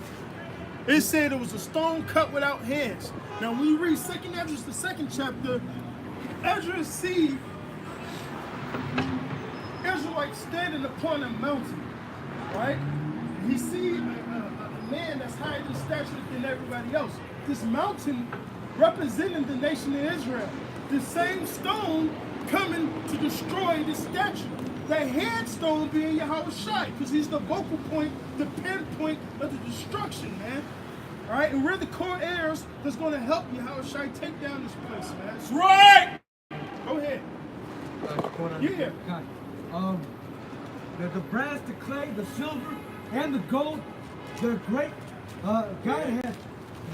It said it was a stone cut without hands. Now when you read 2 Esdras the 2nd chapter, Ezra see Israelites standing upon a mountain, right? He see a man that's higher in stature than everybody else. This mountain representing the nation of Israel. The same stone coming to destroy the statue. The headstone being Yahushua, because he's the vocal point, the pinpoint of the destruction, man. All right, and we're the core heirs that's going to help Yahushua take down this place, man. That's right. Go ahead. Yeah. The brass, the clay, the silver, and the gold, the great God hath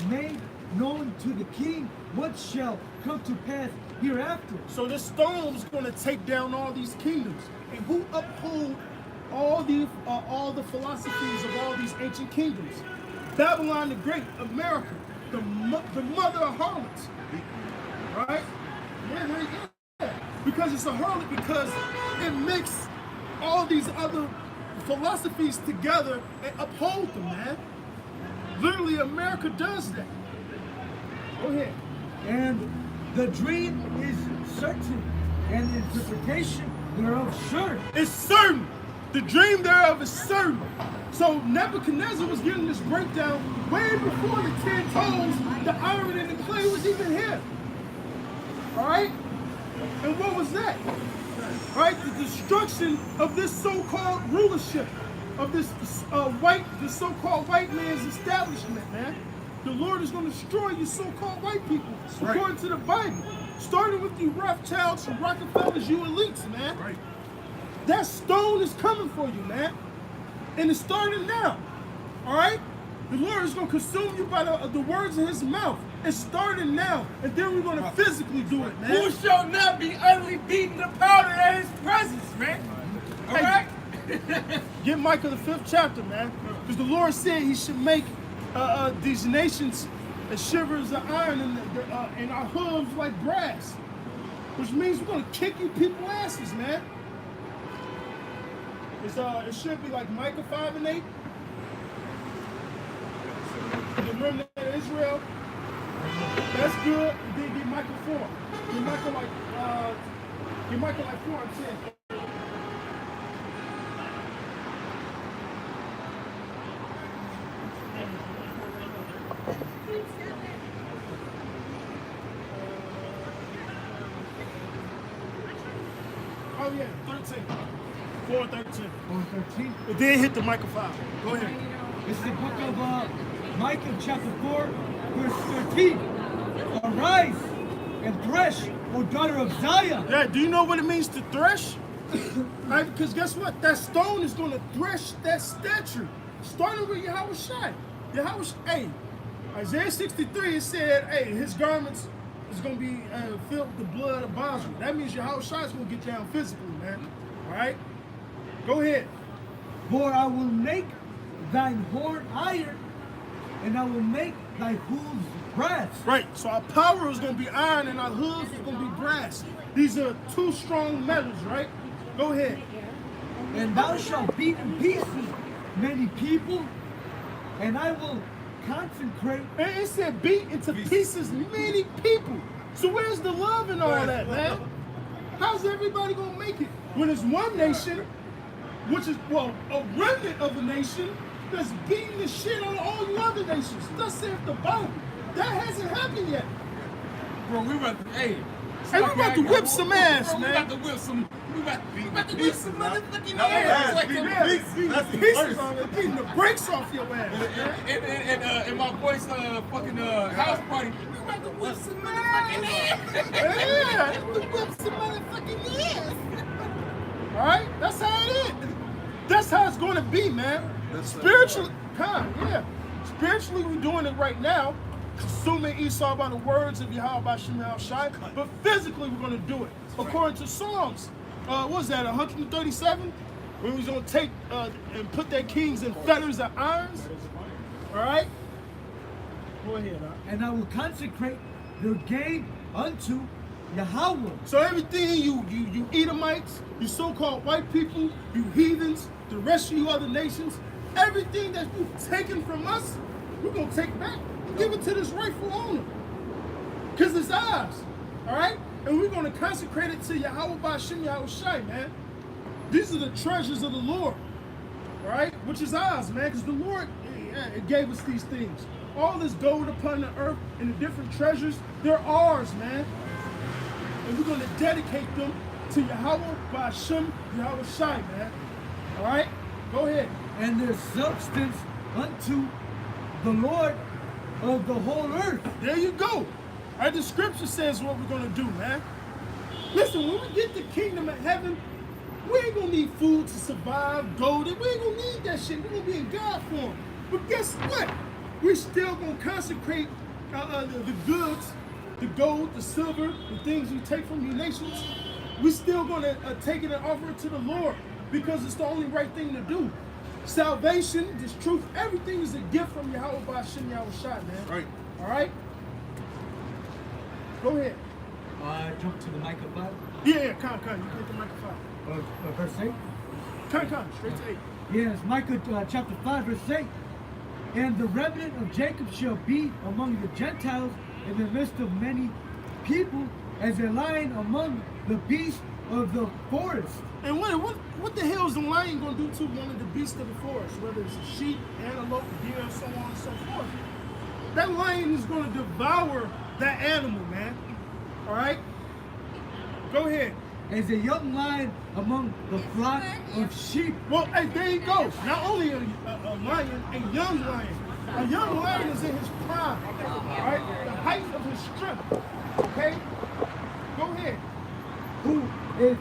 made known to the king what shall come to pass hereafter. So this stone is going to take down all these kingdoms. And who uphold all the philosophies of all these ancient kingdoms? Babylon the Great, America, the mother of harlots, right? Yeah, because it's a harlot, because it makes all these other philosophies together and uphold them, man. Literally, America does that. Go ahead. And the dream is certain, and the interpretation thereof sure. It's certain. The dream thereof is certain. So Nebuchadnezzar was getting this breakdown way before the 10 toes, the iron and the clay was even here. All right? And what was that? All right? The destruction of this so-called rulership, of this so-called white man's establishment, man. The Lord is going to destroy you so-called white people, according to the Bible. Starting with you Rothschilds, you Rockefellers, you elites, man. Right. That stone is coming for you, man. And it's starting now. All right? The Lord is going to consume you by the words of his mouth. It's starting now. And then we're going to physically do it, man. Who shall not be utterly beaten to powder at his presence, man? All right? Get Micah the 5th chapter, man. Because the Lord said he should make these nations as shivers of iron and our hooves like brass. Which means we're going to kick you people's asses, man. It should be like Micah 5 and 8. The remnant of Israel. That's good. And then get Micah 4. Get Micah like 4 and 10. Oh yeah, 13. 4 and 13. 4 and 13. But then hit the Micah 5. Go ahead. It's the book of Micah chapter 4, verse 13. Arise and thresh, O daughter of Zion. Yeah, do you know what it means to thresh? Right, because guess what? That stone is going to thresh that statue. Starting with Yahweh Shai. Hey, Isaiah 63, it said, hey, his garments is going to be filled with the blood of Basra. That means Yahweh Shai is going to get down physically, man. All right? Go ahead. For I will make thine horn iron, and I will make thy hooves brass. Right, so our power is going to be iron and our hooves is going to be brass. These are two strong metals, right? Go ahead. And thou shalt beat in pieces many people, and I will consecrate. And it said beat into pieces many people. So where's the love and all that, man? How's everybody going to make it? When it's one nation, which is, well, a remnant of a nation that's beating the shit out of all you other nations. Thus saith the Bible. That hasn't happened yet. Bro, we about to, hey. Hey, we about to whip some ass, man. We about to whip some motherfucking Not ass. ass, Like beat some- pieces. That's the Pieces first. on it, beating the brakes off your ass. And my boy's fucking house party. We about to whip some motherfucking ass. Yeah, whip some motherfucking ass. All right, that's how it is. That's how it's going to be, man. Spiritually, spiritually, we're doing it right now, consuming Esau by the words of Yahweh Shemel Shai. But physically, we're going to do it according to Psalms. What was that? 137, where we're going to take and put their kings in fetters of irons. All right. Go ahead. And I will consecrate your game unto Yahweh. So everything you Edomites, you so-called white people, you heathens, the rest of you other nations, everything that you've taken from us, we're going to take back and give it to this rightful owner. Because it's ours. All right? And we're going to consecrate it to Yahweh Ba'ashem Yahweh Shai, man. These are the treasures of the Lord. All right? Which is ours, man. Because the Lord gave us these things. All this gold upon the earth and the different treasures, they're ours, man. And we're going to dedicate them to Yahweh Ba'ashem Yahweh Shai, man. All right? Go ahead. And their substance unto the Lord of the whole earth. There you go. All right, the scripture says what we're going to do, man. Listen, when we get the kingdom of heaven, we ain't going to need food to survive, gold. We ain't going to need that shit. We're going to be in God form. But guess what? We're still going to consecrate the goods, the gold, the silver, the things you take from your nations. We're still going to take it and offer it to the Lord because it's the only right thing to do. salvation, this truth, everything is a gift from Yahweh by Shem Yahweh Shai, man. Right. All right? Go ahead. Jump to the Micah 5. Yeah, come. You get the microphone. Verse 8. Come. Straight to 8. Yes, Micah chapter 5, verse 8. And the remnant of Jacob shall be among the Gentiles in the midst of many people, as a lion among the beasts of the forest. And what the hell is the lion going to do to one of the beasts of the forest? Whether it's a sheep, antelope, deer, so on and so forth. That lion is going to devour that animal, man. All right? Go ahead. As a young lion among the flock of sheep. Well, hey, there you go. Not only a lion, a young lion. A young lion is in his prime, right? The height of his strength. Okay? Go ahead. Who is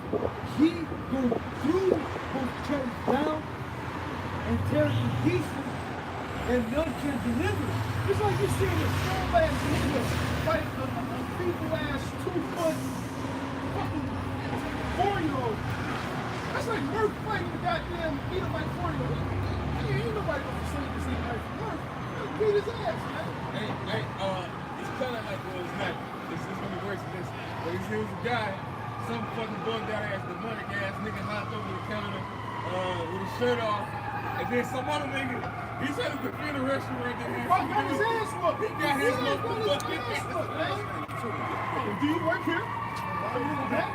he who treads down and tears to pieces, and none can deliver. It's like you're seeing a strong ass nigga fight a feeble ass 2-foot fucking 4-year-old. That's like Murph fighting the goddamn Edomite 4-year-old. Ain't nobody gonna say this ain't right for Murph. He'll beat his ass, man. Hey, it's kind of like, well, it's not. It's gonna be worse than this. But he was a guy, some fucking bugged out ass, demonic ass nigga hopped over the counter with his shirt off. And then some other nigga, he tried to defend the restaurant. Fuck, got his ass whooped. He got his ass motherfucking whooped, man. Do you work here? Are you in the back?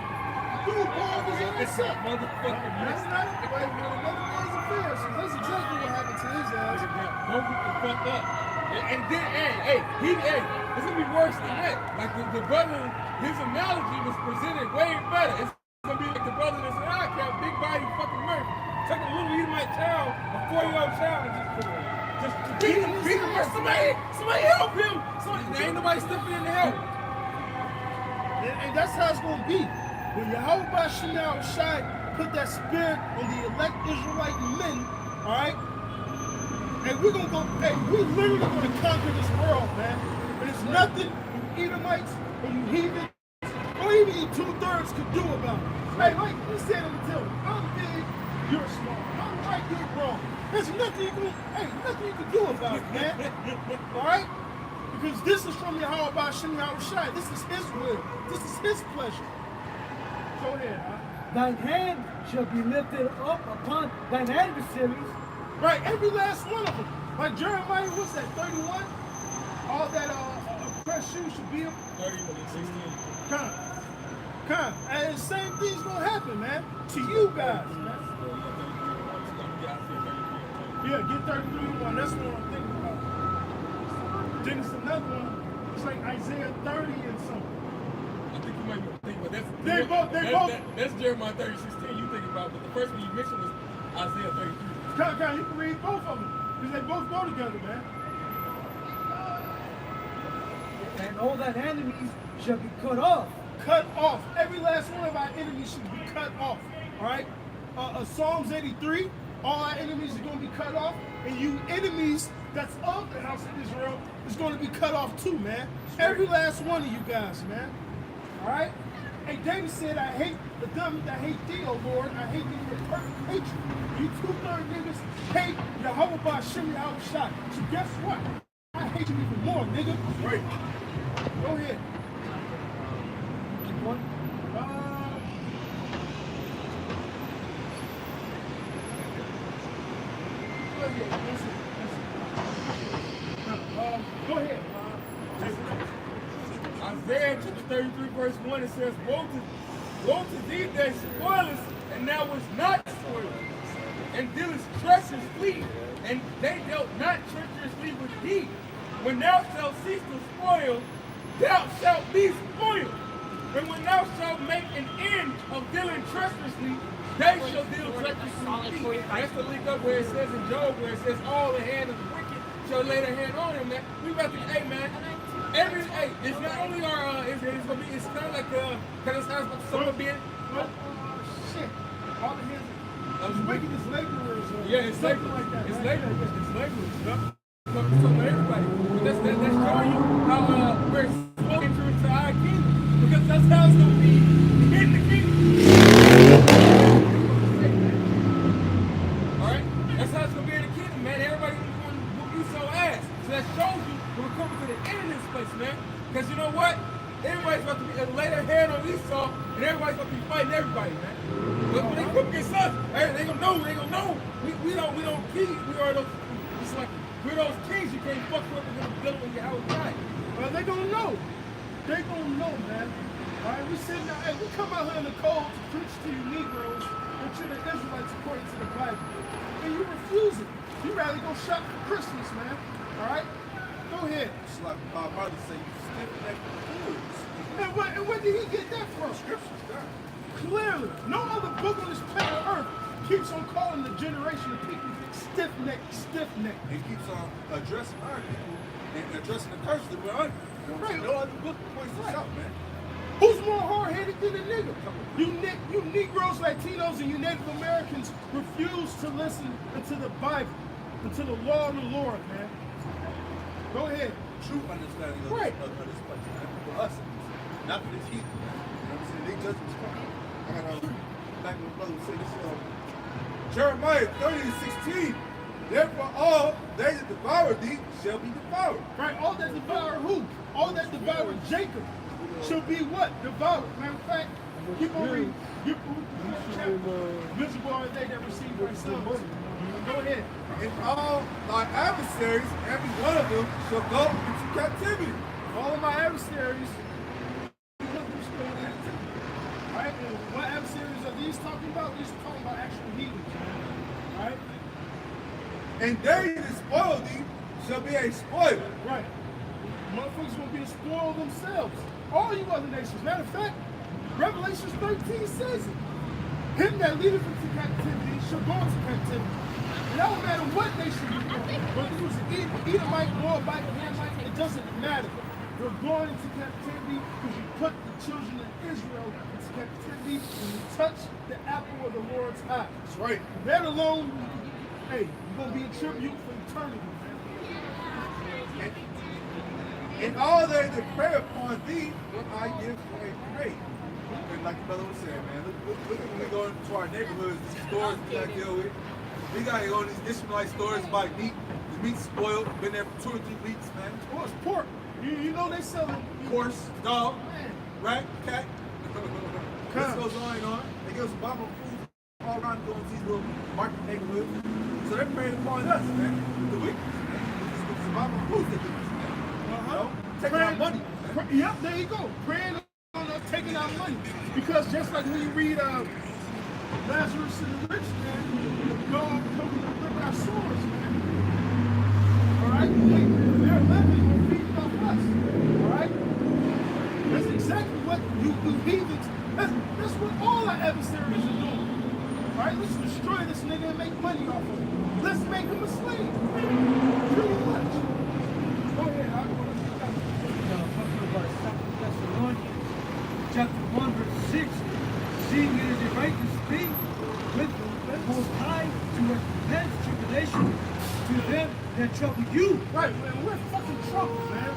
Dude, Paul was in this up. Motherfucking That's not like another man's affair. So that's exactly what happened to his ass. Both the fuck up. And then, it's gonna be worse than that. Like the brother, his analogy was presented way better. It's gonna be like the brother that said, I got big body fucking Murphy. Took a little Edomite child, a 4-year-old child, and just beat him. Somebody help him. There ain't nobody stepping in to help. And that's how it's gonna be. When Yahweh Bashim Shai put that spirit on the elect Israelite men, all right? And we're gonna go, hey, we're literally gonna conquer this world, man. And it's nothing you Edomites or you heathens or even you 2/3 could do about it. Hey, like we said in the tell, I'm big, you're small. I'm right, you're wrong. There's nothing you can do about it, man. All right? Because this is from Yahweh Bashim Shai. This is his will. This is his pleasure. Go ahead, huh? Thine hand shall be lifted up upon thine adversaries. Right, every last one of them. Like Jeremiah, what's that, 31? All that oppressed shoes should be 30 and 16. Come. And the same thing's gonna happen, man. To you guys, man. Yeah, get 33-1. That's what I'm thinking about. Then it's another one. It's like Isaiah 30 and something. I think you might be thinking, but that's They both. that's Jeremiah 30:16 you thinking about, but the first one you mentioned was Isaiah 33. Come, you can read both of them. Because they both go together, man. And all thine enemies shall be cut off. Cut off. Every last one of our enemies should be cut off. All right? Psalms 83, all our enemies are going to be cut off. And you enemies that's of the house of Israel is going to be cut off too, man. Every last one of you guys, man. All right? Hey, David said, I hate the dumb that hate thee, O Lord. I hate thee with perfect hatred. You 2/3 niggas hate Yahweh Bashim Yahweh Shai. So guess what? I hate you even more, nigga. Right. Go ahead. Keep going. Go ahead. Isaiah chapter 33 verse 1, it says, Woe to thee that spoilest, and thou was not spoiled, and dealest treacherously, and they dealt not treacherously with thee. When thou shalt cease to spoil, thou shalt be spoiled. And when thou shalt make an end of dealing treacherously, they shall deal treacherously with thee. That's the link up where it says in Job, where it says, all the hand of the wicked shall lay their hand on him, man. We about to, hey, man. It's not only our, it's kind of like, kind of sounds like someone being, Shit. All the hands. Wickedest laborers. yeah, it's something laborers. like that. It's right? laborers. It's laborers. Yep. So everybody. But that's showing you how we're spoken to our kingdom. Because that's how it's going to be in the kingdom. All right? That's how it's going to So that shows you we're coming to the end of this place, man. Because you know what? Everybody's about to be lay their hand on Esau, and everybody's about to be fighting everybody, man. But when they come against us, they gonna know. We don't key. We are those. It's like we're those kings you can't fuck with. We're gonna build with your house right. Well, they gonna know. They gonna know, man. All right, we sitting out, hey, we come out here in the cold to preach to you Negroes and to the Israelites according to the Bible, and you refuse it. You rather go shop for Christmas, man. All right, go ahead. It's like my brother say, you stiff-necked fools. And where did he get that from? Scriptures, God. Clearly, no other book on this planet Earth keeps on calling the generation of people stiff-necked, stiff-necked. It keeps on addressing our people and addressing the curse that we're under. Right. No other book points this out, man. Who's more hard-headed than a nigga? You Negroes, Latinos, and you Native Americans refuse to listen to the Bible, to the law of the Lord, man. Go ahead. True understanding of, Right. of this place, man. For us, not for this heathen. You know what I'm saying? They judgments coming. I got back when my brother would say this, Jeremiah 30:16. Therefore all they that devour thee shall be devoured. Right? All that devour who? All that devour Jacob shall be what? Devoured. Matter of fact, keep on reading. Miserable are they that receive thy sons. Go ahead. And all thy adversaries, every one of them, shall go into captivity. All of my adversaries. Right? And what adversaries are these talking about? These are talking about actual heathens. Right? And they that spoil thee shall be a spoil. Right. Motherfuckers gonna be a spoil themselves. All you other nations. Matter of fact, Revelation 13 says it. Him that leadeth into captivity shall go into captivity. And that don't matter what nation you're from. Whether you was an Edomite, Moabite, Hamite, it doesn't matter. You're going into captivity because you put the children of Israel into captivity and you touch the apple of the Lord's eye. That's right. That alone, hey, you're gonna be a tribute for eternity, man. And all they that pray upon thee will I give for a praise. And like the brother was saying, man, look at when we go into our neighborhoods, these stores we gotta deal with. We gotta go in these Ishmaelite stores and buy meat. The meat's spoiled, been there for 2 or 3 weeks, man. Oh, it's pork. You know they sell it. Horse, dog, Man. rat, cat. This goes on and on. They give us a bottle of food all around going to these little market neighborhoods. So they're preying upon us, man. The weakness, man. It's a bottle of food that do this, man. You know? Taking our money. Man. Yep, there you go. Praying on us taking our money. Because just like when you read Lazarus and the rich man, God coming to rip our swords, man. Alright? They're living and feeding off us. Alright? That's exactly what you heathens, that's what all our adversaries are doing. Alright? Let's destroy this nigga and make money off of him. Let's make him a slave. Pretty much. Go ahead, I want to Talking about 2 Thessalonians, chapter 1, verse 6. Seeing it is a right to speak with the Most High to recompense tribulation to them that trouble you. Right, man, we're fucking trouble, man.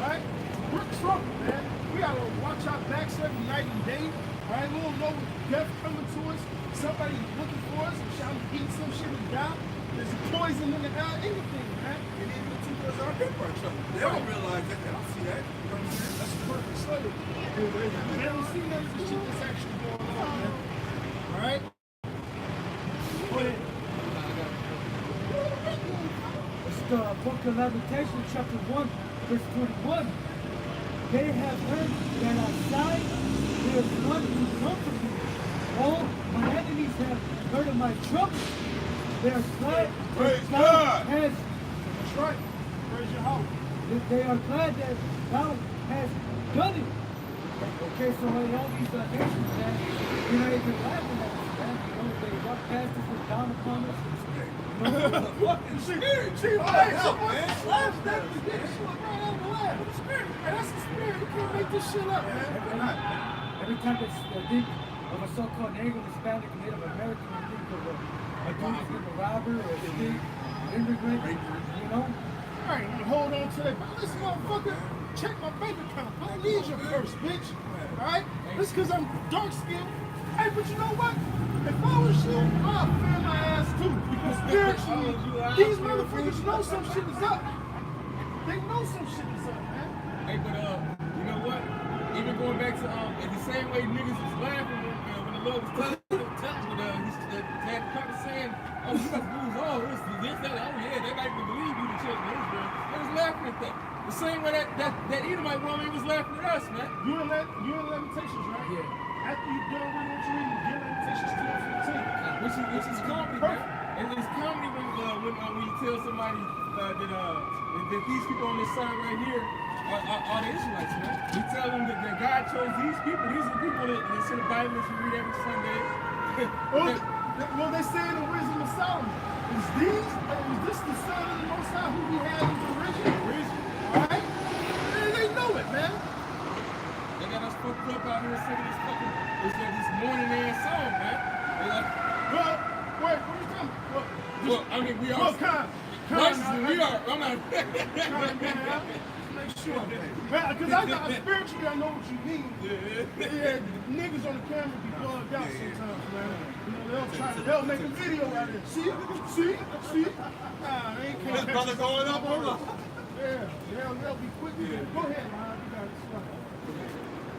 Right? We're trouble, man. We gotta watch our backs every night and day. Right? We don't know what death coming to us. Somebody's looking for us and shall eat some shit and die. There's poison in the air, anything, man. And even the two girls are people are in trouble. They don't realize that. They don't see that. You know what I'm saying? That's the perfect slavery. They don't see none of the shit that's actually going on, man. Alright? Go ahead. It's the book of Lamentation, chapter 1, verse 21. They have heard that outside there is none to comfort me. All my enemies have heard of my trouble. They are glad Praise that God. has That's right. Where's your house? they are glad that thou has done it. Okay, so when all these nations, man, you know, they've been laughing at us, man. You know, they walk past us and down upon us. Fucking spirit. See, Oh, hey, hell, someone man. slaps that to get shit right out of the lab. It's spirit. Hey, that's the spirit. You can't make this shit up, man. Every time they think of a so-called Negro, Hispanic, and Native American, they think of a dude who's been a robber or a thief, immigrant, you know? All right, you hold on to that. But listen, motherfucker, check my bank account. I don't need your purse, bitch. All right? This because I'm dark skinned. Hey, but you know what? If I was you, I'd fear my ass too. Because spiritually, these motherfuckers know some shit is up. They know some shit is up, man. Hey, but you know what? Even going back to in the same way niggas was laughing when the Lord was telling that prophet saying, "Oh, you got to lose all this, that, oh yeah, they might even believe you, the children of Israel." They was laughing at that. The same way that Edomite woman was laughing at us, man. You in Lamentations, right? Yeah. After you done reading what you reading, you get Lamentations 2:15. Which is comedy, man. And it's comedy when you tell somebody that these people on this side right here are the Israelites, man. You tell them that God chose these people. These are the people that's in the Bible that you read every Sunday. Well, they say in the Wisdom of Solomon, is this the son of the Most High who we had in the original? Alright? And they know it, man. They got us fucked up out here singing this morning ass song, man. Well, wait, what are you talking about? Well, I mean, we are. Well, kind. We are. I'm not. Make sure. Because spiritually, I know what you mean. Yeah, niggas on the camera be bugged out sometimes, man. You know, they'll make a video out of it. See? Nah, they ain't This brother going up on us. Yeah, they'll be quick. Go ahead, man. You got it. Start.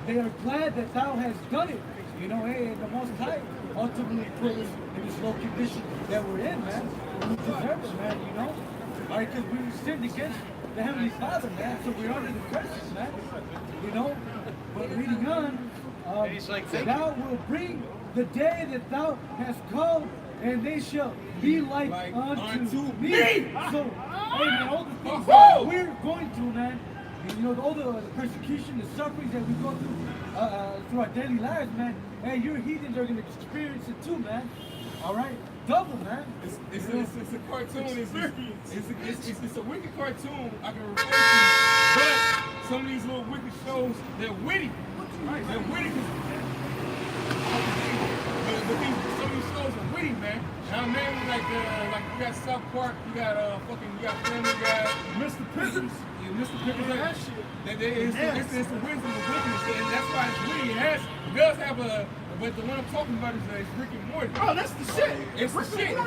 They are glad that thou hast done it. You know, hey, the Most High ultimately put us in this low condition that we're in, man. We deserve it, man, you know? All right, because we sinned against the Heavenly Father, man, so we're under the curses, man. You know? But reading on, thou will bring the day that thou hast called, and they shall be like unto me. So, hey, man, all the things that we're going through, man, you know, all the persecution, the sufferings that we go through our daily lives, man, hey, your heathens are going to experience it too, man. All right? Double, man. It's a cartoon. It's a wicked cartoon I can refer to. But some of these little wicked shows, they're witty. Right? They're witty. Some of these shows are witty, man. Now, man, like you got South Park, you got Family Guy, Mr. Pickens. Mr. Pickens, that shit. It's the wisdom of wickedness, and that's why it's witty. It does have but the one I'm talking about is Rick and Morty. Oh, that's the shit. It's the shit.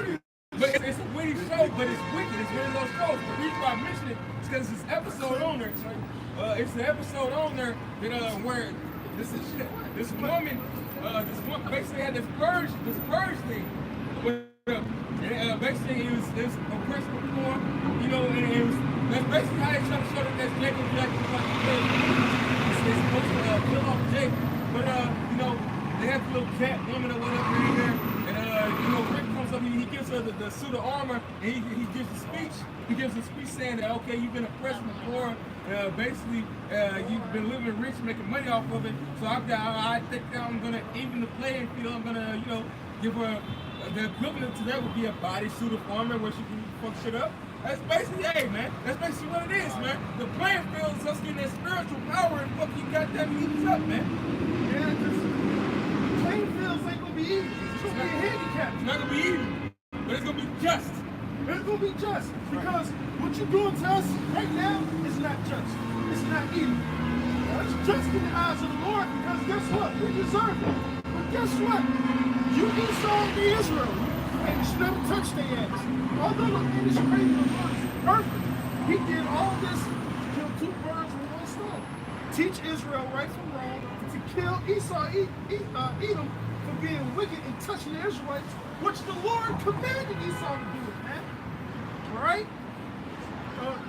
But it's a witty show, but it's wicked. It's one of those shows. The reason why I mention it is because it's an episode on there. It's the episode on there that where this woman basically had this purge thing. Basically it was oppression before, you know, and that's basically how they try to show that Jacob is like it's supposed to kill off Jacob. But you know, they have the little cat woman or whatever in there, and you know, Rick comes up and he gives her the suit of armor, and he gives a speech. He gives a speech saying that, okay, you've been oppressed before. Basically, you've been living rich, making money off of it. So I think I'm gonna even the playing field. I'm gonna, you know, give her the equivalent to that would be a bodysuit of armor where she can fuck shit up. That's basically, hey man, that's basically what it is, man. The playing field is us getting that spiritual power and fucking goddamn eating up, man. Yeah, just playing fields ain't gonna be easy. It's gonna be a handicap. It's not gonna be easy, but it's gonna be just. It's gonna be just because what you're doing to us right now is not just. It's not evil. It's just in the eyes of the Lord because guess what? We deserve it. But guess what? You Esau and Israel, and you should never touch their ass. Although the man is crazy, the Lord is perfect. He did all this to kill two birds with one stone. Teach Israel right from wrong, to kill Esau, Edom for being wicked and touching the Israelites, which the Lord commanded Esau to do it, man. All right?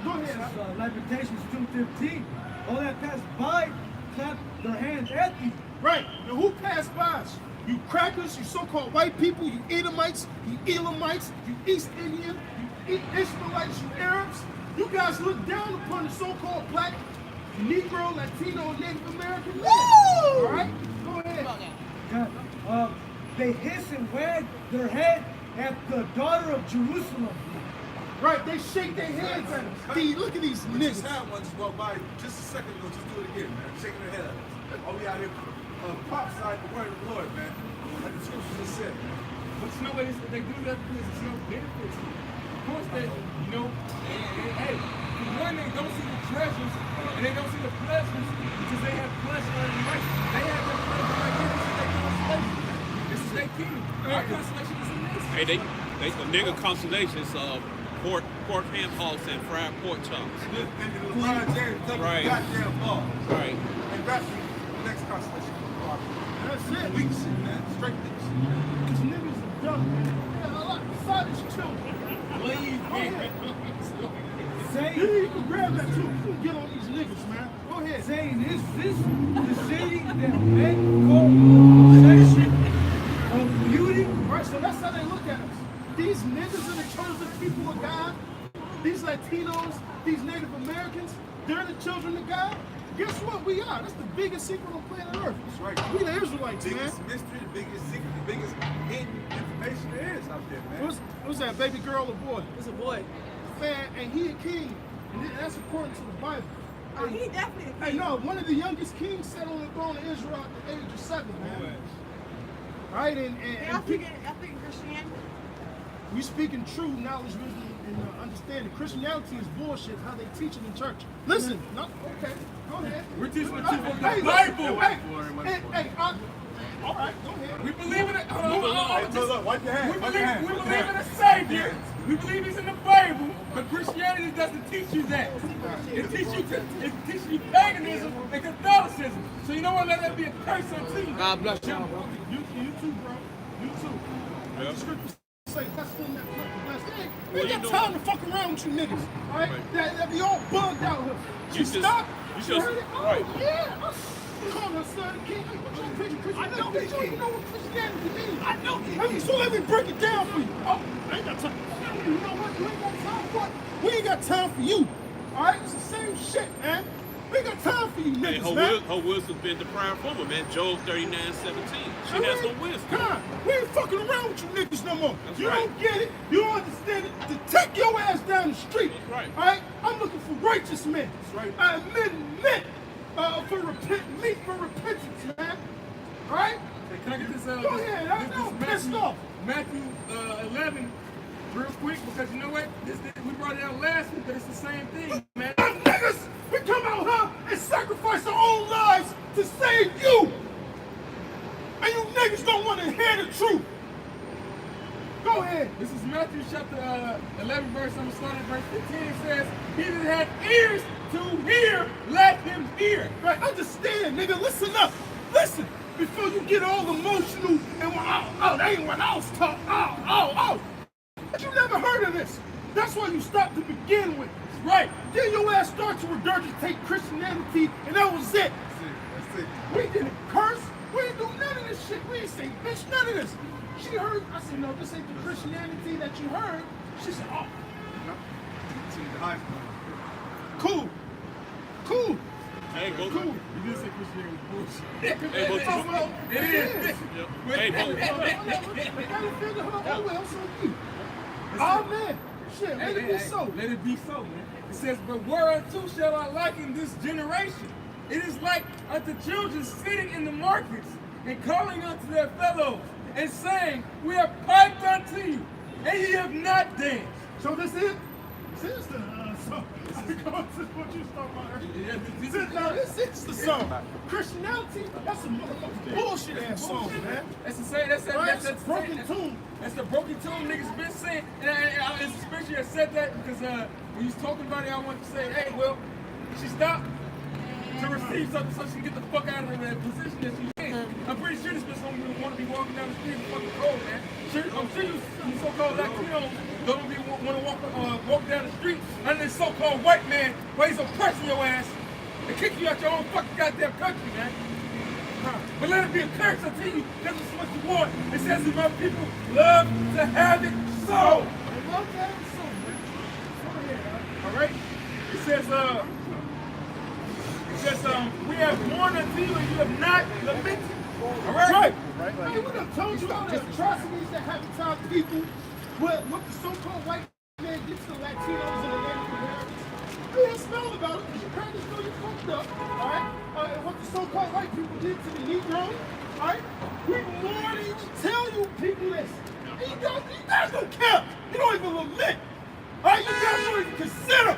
Go ahead. This is Lamentations 2:15. All that passed by clapped their hands at thee. Right. Now who passed by us? You crackers, you so-called white people, you Edomites, you Elamites, you East Indian, you Ishmaelites, you Arabs. You guys look down upon the so-called black, Negro, Latino, and Native American men. All right? Go ahead. God, they hiss and wag their head at the daughter of Jerusalem. Right, they shake their heads at us. Look at these We just niggas. had one just walk by just a second ago. Just do it again, man. Shaking their head at us. Oh, we out here prophesy the word of the Lord, man. Like the scripture just said. But you know what? They do that because it's no benefits. Of course, they, you know, and hey, for one, they don't see the treasures and they don't see the pleasures because they have pleasure in life. They have their pleasure right here. This is their constellation. This is their Hey, King, our constellation is in this. Hey, they the nigga constellations pork ham hocks and fried pork chops. And LeBron James taking Right. the goddamn ball. Right. And that's the next constellation. That's it. Weak shit, man. Straight weak shit. Because niggas are dumb, man. Yeah, I like Savage children. Leave Go me. ahead. Zane, Yeah, you can grab that too. You can get on these niggas, man. Go ahead. Zane, is this the city that men call obsession of beauty? Right, so that's how they look at us. These niggas are the chosen people of God. These Latinos, these Native Americans, they're the children of God. Guess what? We are. That's the biggest secret on planet Earth. That's right. We the Israelites, man. Biggest mystery, the biggest secret, the biggest hidden information there is out there, man. What's that, baby girl or boy? It's a boy. Man, and he a king. And that's according to the Bible. Oh, he definitely a Hey, king. no, one of the youngest kings sat on the throne of Israel at the age of 7, man. Right? And I think Christianity. we speaking true knowledge, wisdom, and understanding. Christianity is bullshit, how they teach it in church. Listen, no, okay, go ahead. We're teaching the truth of the Hey, Bible. Hey, all right, go ahead. We believe in it. Hold on. Look, wipe your hands. We Wipe your believe, hands. we wipe your believe in hands. a Savior. We believe He's in the Bible, but Christianity doesn't teach you that. It teaches you paganism and Catholicism. So you know what? Let that be a curse unto you. God bless you, bro. You too, bro. You too. Yeah. The scripture say, that's when that blessed. Hey, we Well, ain't you got know- time to fuck around with you niggas. All right? That be all bugged out here. You just- stop. you just- heard it? Oh, right. yeah. Call her son king. Hey, what you preaching Christianity? I know you don't know what Christianity means. I know. Hey, so let me break it down for you. Oh, I ain't got time. You know what? You ain't got time for it. We ain't got time for you. All right? It's the same shit, man. We ain't got time for you Hey, niggas, man. her wisdom's been deprived from her, man. Job 39:17. She has no wisdom. God, we ain't fucking around with you niggas no more. That's you right. don't get it. You don't understand it. To take your ass down the street. That's right. All right? I'm looking for righteous men. That's right. For repentance, man. All right? Can I get this? Go ahead. I'm pissed off. Matthew 11, real quick, because you know what? We brought it out last week, but it's the same thing, man. Us niggas, we come out here and sacrifice our own lives to save you. And you niggas don't want to hear the truth. Go ahead. This is Matthew chapter 11, verse, I'm going to start at verse 15. It says, he that hath ears to hear, let him hear. Right, understand, nigga. Listen up. Listen. Before you get all emotional and that ain't what I was talking. But you never heard of this. That's why you stopped to begin with. Right. Then your ass start to regurgitate Christianity, and that was it. That's it. We didn't curse. We didn't do none of this shit. We didn't say bitch none of this. She heard. I said, no, this ain't the Christianity that you heard. She said, oh, See the high school. cool. Hey, go. Cool. You just said Christianity bullshit. Hey, but Oh, well, It is. Yep. Hey, but I gotta figure her. Oh well, so you. Oh man, shit, let it be so. Let it be so, man. It says, but whereunto shall I liken this generation? It is like unto children sitting in the markets and calling unto their fellows and saying, we have piped unto you, and ye have not danced. So this is the song. Because this is what you was talking about earlier. This is the song. Christianity, that's a motherfucking bullshit ass song, man. That's the same. That's Right? that's It's a broken tune. That's the broken tune niggas been saying. And I especially I said that because when he's talking about it, I wanted to say, hey, well, she stopped to receive something so she can get the fuck out of that position that she's in. I'm pretty sure this bitch don't want to be walking down the street in fucking cold, man. I'm sure you so-called Latinos don't want to walk down the street under this so-called white man while he's oppressing your ass and kick you out your own fucking goddamn country, man. But let it be a curse unto you. That's what you want. It says if my people love to have it so. All right. It says we have mourned unto you and you have not lamented. All right. Right. Hey, we done told you all the atrocities that happen to our people. What the so-called white man gets to Latinos and the Native Americans. You didn't smell about it because your parents know you fucked up. All right. What the so-called white people did to the Negroes. All right. We warn you, we tell you people this. And you guys don't care. You don't even lament. All right. You guys don't even consider.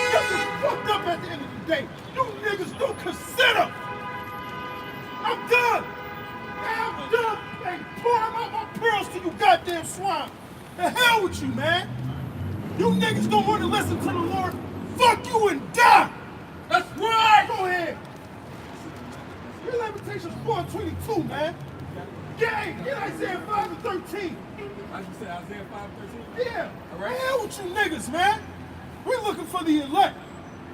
This is fucked up at the end of the day. You niggas don't consider. I'm done. I'm done. you goddamn swine. The hell with you, man. You niggas don't want to listen to the Lord. Fuck you and die. That's right! Go ahead. Your Lamentations 4:22, man. Get Isaiah 5:13. As you said, Isaiah 5:13. Yeah. All right. The hell with you niggas, man. We're looking for the elect.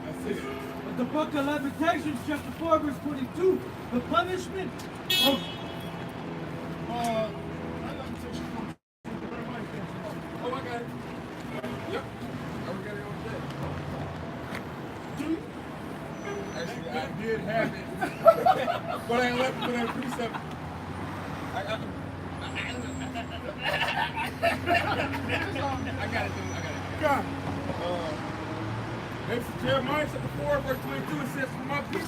That's it. But the book of Lamentations, chapter 4, verse 22, the punishment of Oh, I got it. Yep. I got it on that. Do you? Actually, I did have it. But I left it with that precept. I got it, dude. God. Next to Jeremiah chapter 4, verse 22, it says, "For my people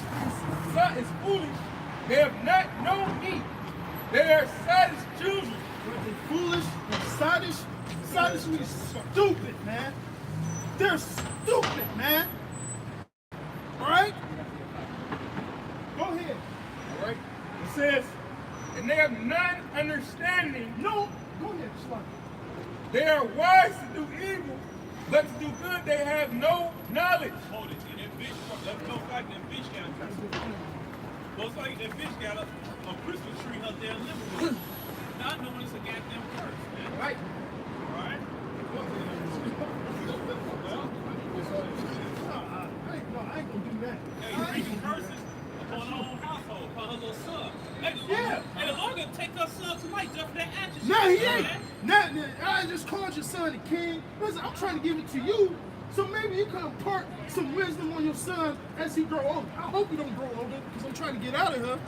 is foolish. They have not known me. They are sadist children." They're foolish and sottish. Sottish means stupid, man. They're stupid, man. All right? Go ahead. All right? It says, "And they have none understanding. No, go ahead, Slug. They are wise to do evil, but to do good they have no knowledge." Hold it. And that bitch, that looks like that bitch got looks like that bitch got a Christmas tree out there living with. Not knowing it's a goddamn curse, man. Right? Alright? No, I ain't gonna do that. Hey, you reading curses upon her own household, upon her little son. Hey, Yeah. And the Lord gonna take her son tonight just for that action. No, he ain't. Man. I just called your son a king. Listen, I'm trying to give it to you, so maybe you can impart some wisdom on your son as he grow older. I hope he don't grow older, because I'm trying to get out of here.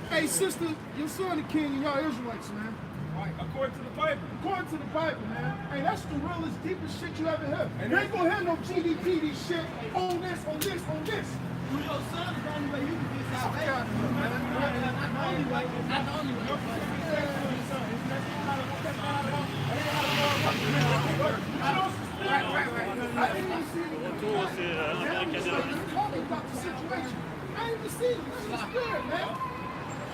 Hey, sister, your son a king and y'all Israelites, man. Right. According to the Bible. According to the Bible, man. Hey, that's the realest, deepest shit you ever heard. You ain't gonna have no GDP shit on this, on this, on this. through your son is the only way you can get salvation. Fuck out of here, man. Not the only way. Not the only way. I didn't even see it. About the situation. I didn't even see it. This is good, man.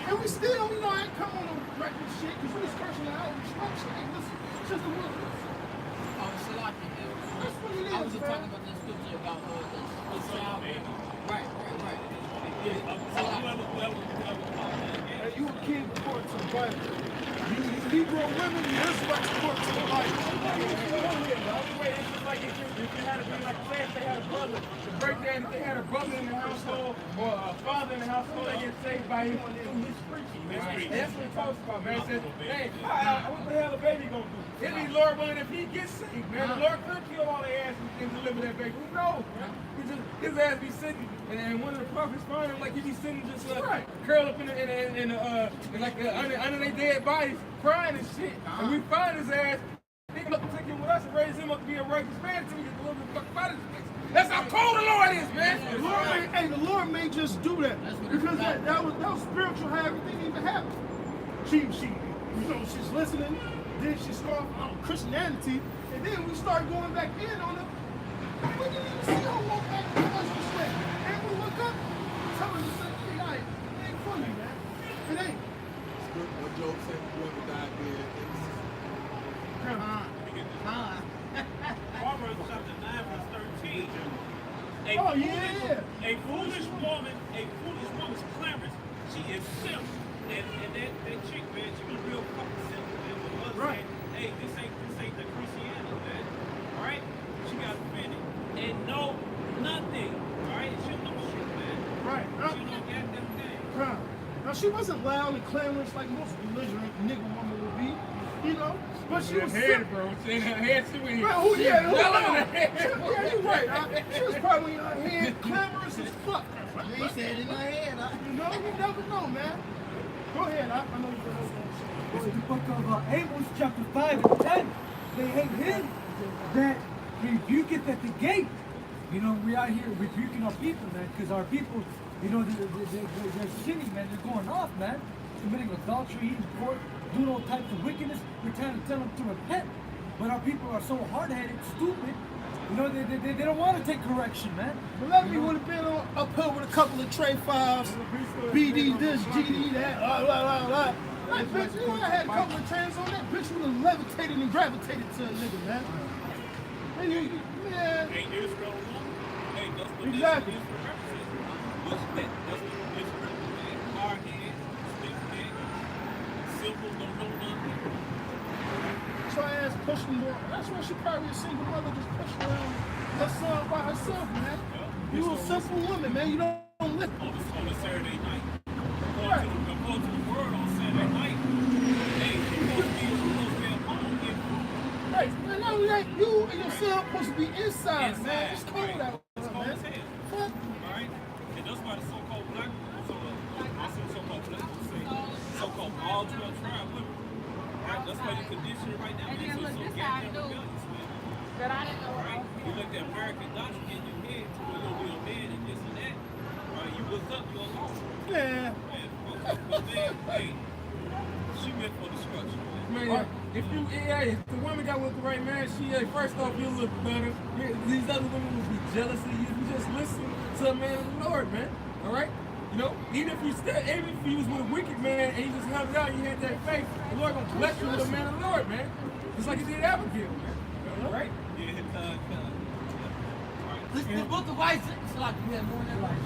And we still, you know, I ain't come on no regular shit because we was cursing out and destruction. Hey, listen, it's just a wilderness. That's what it is, I was just man. talking about this scripture about the salvation. Right. Hey, you a king according to the Bible. You Negro women, you Israelites according to the Bible. The only way it's just like if you had to be like say if they had a brother, the breakdown if they had a brother in the household or a father in the household, they get saved by him through his preaching, man. And that's what it talks about, man. It says, hey, what the hell a baby gonna do? It be Lord willing if he gets saved, man. The Lord could kill all their ass and deliver that baby. Who knows, man? His ass be sitting, and one of the prophets found him like he be sitting just curled up under their dead bodies, crying and shit. And we find his ass. He can look take him with us and raise him up to be a righteous man until we get a little bit fuck out of this place. That's how cold the Lord is, man. The Lord may just do that because that was spiritual how everything even happened. She she's listening, then she scoffed on Christianity, and then we start going back in on it. We didn't even see her walk back to us and shit. And we look up, tell her to say, hey, it ain't funny, man. It ain't. What Job said, whoever died dead. Proverbs chapter 9, verse 13. Oh, yeah. A foolish woman's clamorous. She is simp. And that chick, man, she was real fucking simp. And when her Right. said, hey, this ain't the Christianity, man. Alright? She got offended. And know nothing. Alright? She don't know shit, man. Right. She don't get them things. Huh. Now, she wasn't loud and clamorous like most belligerent nigga woman would be, you know, but she In her was head, simple. bro. She in her head, she was Well, who yelling in her yeah, head. you're right. She was probably in her head, clamorous as fuck. He said in my head, huh? You know, you never know, man. Go ahead, I know you're going to It's the book of Amos, chapter 5 and 10. They hate him that rebuketh at the gate. You know, we out here rebuking our people, man, because our people, you know, they're sinning, man. They're going off, man. Committing adultery, eating pork, doing all types of wickedness. We're trying to tell them to repent. But our people are so hard-headed, stupid. You know, they don't want to take correction, man. But let me would have been uphill with a couple of Trey 5s, BD this, GD that, blah, blah, blah, blah. I bet you I had a couple of chains on that bitch would have levitated and gravitated to a nigga, man. Man, man. Ain't this strong enough? Hey, that's what Exactly. this represents. What's that? That's what this represents. Hard head, stiff neck, simple, don't know nothing. Try ass pushing more. That's why she probably a single mother just pushing around her son by herself, man. You a simple woman, man. You don't live. On a Saturday night. Go to the world on Saturday night. Hey, you're supposed to be at home. Hey, man, not only that, you and your son supposed to be inside, man. It's cold right. out It's there, cold man. as hell. Fuck. Alright? And that's why the so-called black people, also so-called black people say, so-called all 12 tribe women. Right? That's why you condition it right now. And then look, this how I knew that I didn't know what I Right? was You let that American doctrine in your head to where you're gonna be a man and this and that. Right? You was up, you're alone. Yeah. But then, hey, she meant for destruction. Man, if the woman got with the right man, first off, you look better. These other women would be jealous of you. You just listen to a man of the Lord, man. All right? You know, even if you was with a wicked man and you just hung it out, you had that faith, the Lord gonna bless you with a man of the Lord, man. Just like he did Abigail, man. All right? Yeah, Listen, the book of Isaac, it's like you have more than life.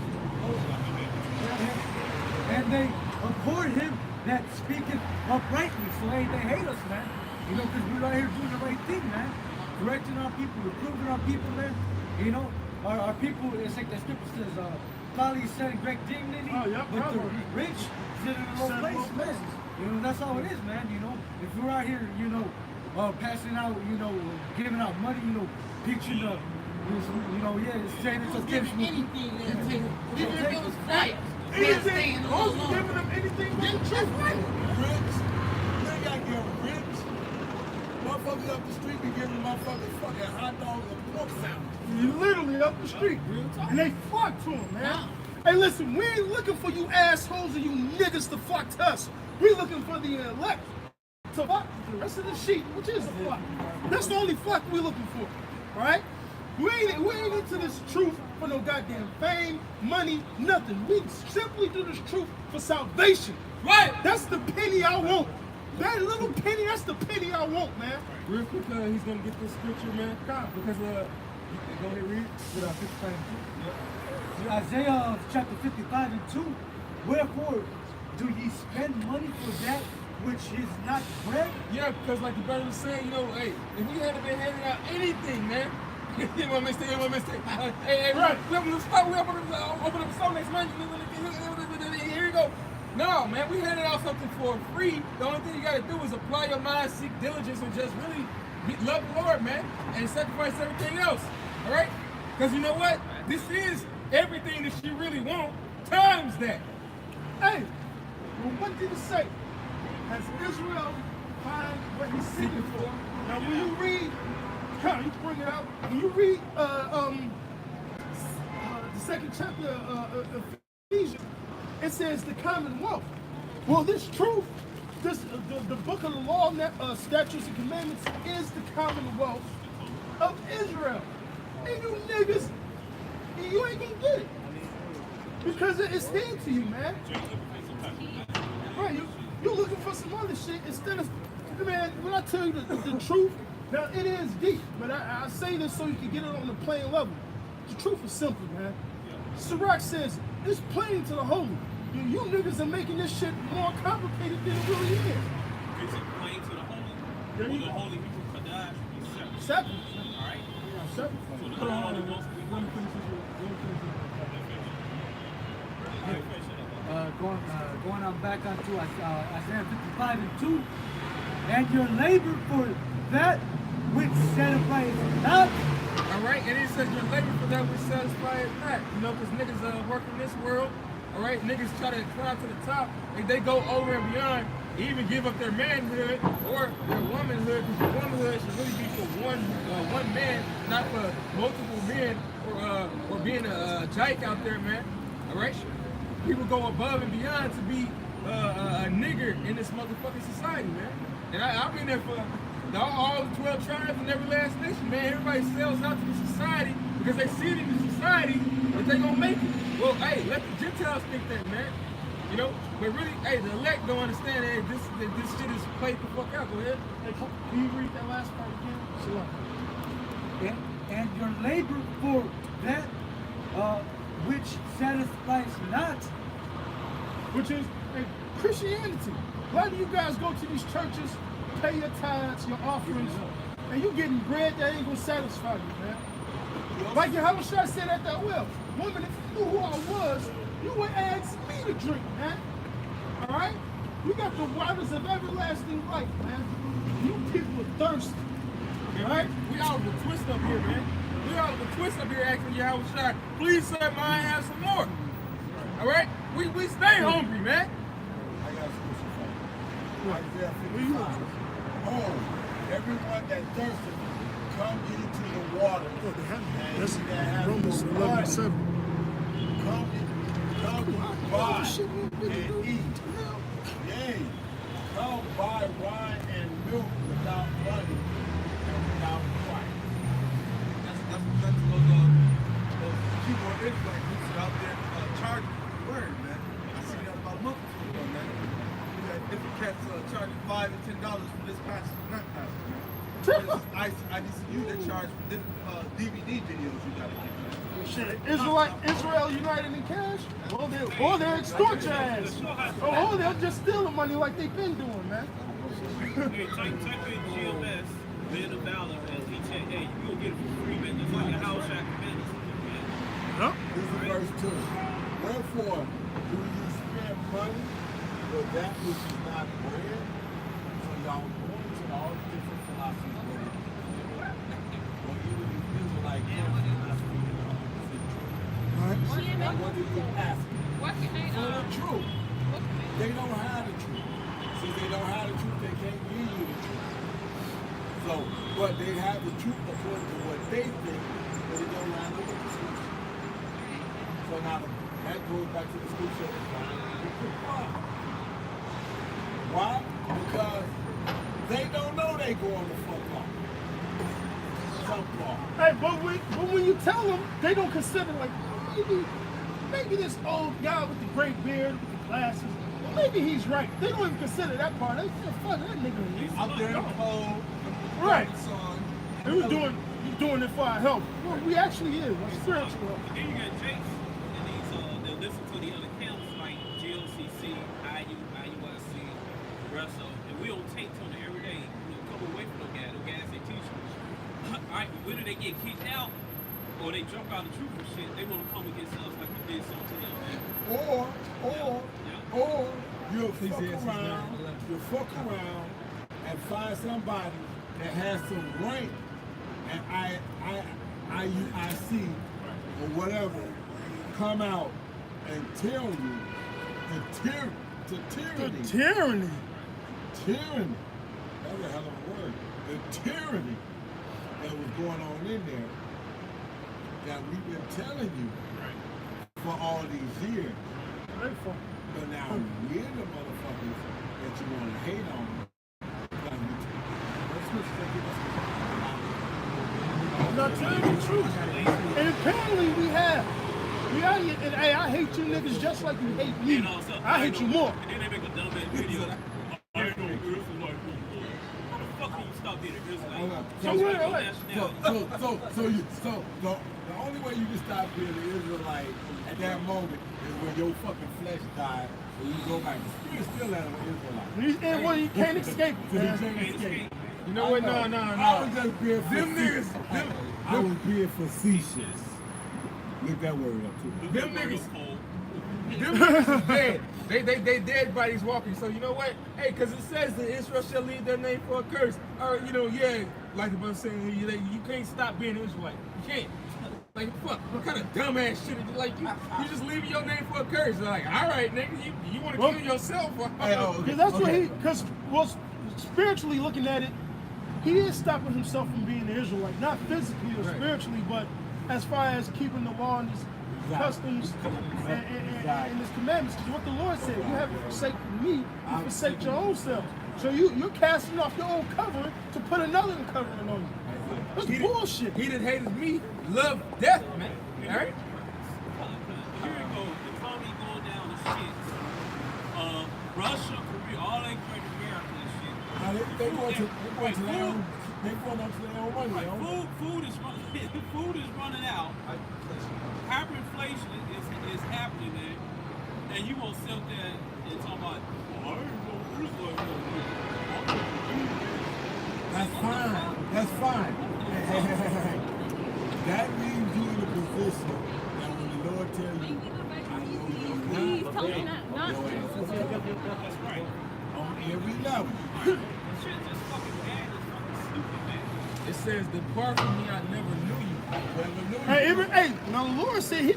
And they abhorred him that speaketh uprightly. So they hate us, man. You know, because we're out here doing the right thing, man. Correcting our people, reproving our people, man. You know, our people, it's like the scripture says, folly is set in great dignity, but the rich sit in a low place, man. You know, that's how it is, man. You know, if we're out here, you know, passing out, you know, giving out money, you know, picturing the, you know, yeah, it's saying it's okay. Anything that take even if it was quiet. Anything. Also giving them anything but the truth. Rich. They got get rich. Motherfuckers up the street be giving motherfuckers fucking hot dogs and pork sandwiches. You literally up the street. And they flock to him, man. Hey, listen, we ain't looking for you assholes and you niggas to fuck to us. We looking for the elect to fuck the rest of the sheep, which is the flock. That's the only flock we looking for, right? We ain't into this truth for no goddamn fame, money, nothing. We simply do this truth for salvation. Right! That's the penny I want. That little penny, that's the penny I want, man. Real quick, he's gonna get this scripture, man. Because go ahead, read. 55 and 2. Isaiah chapter 55 and 2. Wherefore do ye spend money for that which is not bread? Yeah, because like the brother was saying, you know, hey, if we had been handing out anything, man. One mistake. Hey, right. We open up a store next month. Here you go. No, man, we handed out something for free. The only thing you got to do is apply your mind, seek diligence, and just really love the Lord, man, and sacrifice everything else. All right? Because you know what? This is everything that you really want times that. Hey, well, what did it say? Has Israel find what he's seeking for? Now, when you read, you bring it out. When you read the second chapter of Ephesians, it says the commonwealth. Well, this truth, the book of the law, statutes and commandments is the commonwealth of Israel. And you niggas, you ain't gonna get it because it's hid to you, man. Right, you're looking for some other shit instead of, man, when I tell you the truth, now it is deep, but I say this so you can get it on the plain level. The truth is simple, man. Sirach says, it's plain to the holy. You niggas are making this shit more complicated than it really is. Is it plain to the holy? There you Or the go. holy people Kadash be separate? Separate. Alright? Separate. So the holy wants to be one. Going on back onto Isaiah 55 and 2. And your labor for that which satisfies not. All right, and it says your labor for that which satisfies not. You know, because niggas work in this world. All right, niggas try to climb to the top, and they go over and beyond, even give up their manhood or their womanhood, because your womanhood should really be for one man, not for multiple men, or being a dyke out there, man. All right, people go above and beyond to be a nigger in this motherfucking society, man. And I've been there for all the 12 tribes and every last nation, man. Everybody sells out to the society because they see it in the society that they gonna make it. Well, hey, let the Gentiles think that, man. You know, but really, hey, the elect don't understand that this shit is played the fuck out. Go ahead. Hey, can you read that last part again? Shalom. And your labor for that which satisfies not. Which is Christianity. Why do you guys go to these churches, pay your tithes, your offerings, and you getting bread that ain't gonna satisfy you, man? Like Yahweh Shai said at that well, woman, if you knew who I was, you would ask me to drink, man. All right? We got the waters of everlasting life, man. You people are thirsty. All right? We out of the twist up here, man. We out of the twist up here asking Yahweh Shai, please sir, may I have some more? All right? We stay hungry, man. I got a solution for you. Isaiah 55. Oh, everyone that thirsteth, come ye to the water. That's And he that hath Romans no 11:7. Come buy and eat. Yea, come buy wine and milk without money and without price. That's those keyboard Israelite groups out there charging for the word, man. I seen that about a month ago, man. We had different cats charging $5 and $10 for this passage and that passage, man. IDCU that charge for different DVD videos you gotta get, man. Shit, Israel United in Cash? Or they'll extort your ass. Or they'll just steal the money like they've been doing, man. Hey, type in GMS, Man of Valor, as he said, hey, you gonna get it for free, man. It's like a house shack commanders. Huh? This is verse 2. Wherefore do ye spend money for that which is not bread? So y'all going to all the different philosophies where even these Israelite camps are not speaking the truth. Now what did you ask? What can I For the truth. what can I They don't have the truth. Since they don't have the truth, they can't give you the truth. So, but they have the truth according to what they think, but it don't line up with the scripture. So now that goes back to the scripture. Why? Because they don't know they going the fuck off. Some off. Hey, but when you tell them, they don't consider like maybe this old guy with the great beard with the glasses, maybe he's right. They don't even consider that part. They say, fuck that nigga. He's Out there in the cold, right. sun. He was doing it for our help. Well, we actually is. We're spiritual help. Then you got Jakes, and they'll listen to the other camps like GLCC, IUIC, Russell, and we don't take to them every day. Come away from those guys. Those guys they teach you. All right, but whether they get kicked out or they jump out of truth and shit, they want to come against us like we did something to them, man. Or you'll fuck around and find somebody that has some rank and IUIC or whatever come out and tell you the tyranny. Tyranny. Tyranny. That's a hell of a word. The tyranny that was going on in there that we've been telling you for all these years. But now we're the motherfuckers that you want to hate on. I'm not telling you the truth. And apparently we have. We out here, and hey, I hate you niggas just like you hate me. I hate you more. And then they make a dumbass video. I ain't no Israelite people. How the fuck can you stop being an Israelite? So the only way you can stop being an Israelite at that moment is when your fucking flesh died and you go back. You're still an Israelite. And well, you can't escape it, man. You know what? No. I was just being facetious. I was being facetious. Look that word up too. Them niggas is dead. They dead bodies walking. So you know what? Hey, because it says that Israel shall leave their name for a curse. Or like the brother saying, you can't stop being Israelite. You can't. Like fuck, what kind of dumbass shit is it? Like you just leaving your name for a curse. They're like, all right, nigga, you want to kill yourself? Because that's what because spiritually looking at it, he is stopping himself from being an Israelite, not physically or spiritually, but as far as keeping the law and his customs and his commandments. Because what the Lord said, you haven't forsaken me, you forsake your own self. So you're casting off your own covering to put another covering on you. That's bullshit. He that hated me, love death, man. All right? Here it goes. The Tommy going down the shit. Russia, Korea, all they great America and shit. Now they going to their own. They going up to their own money. Right, food is running out. Hyperinflation is happening there, and you won't sit there and talk about, oh, I ain't know this like That's fine. That's fine. That leaves you in a position that when the Lord tells you, Please tell me not to. That's right. on every level. That shit just fucking bad. It's fucking stupid, man. It says, depart from me, I never knew you. Hey, now the Lord said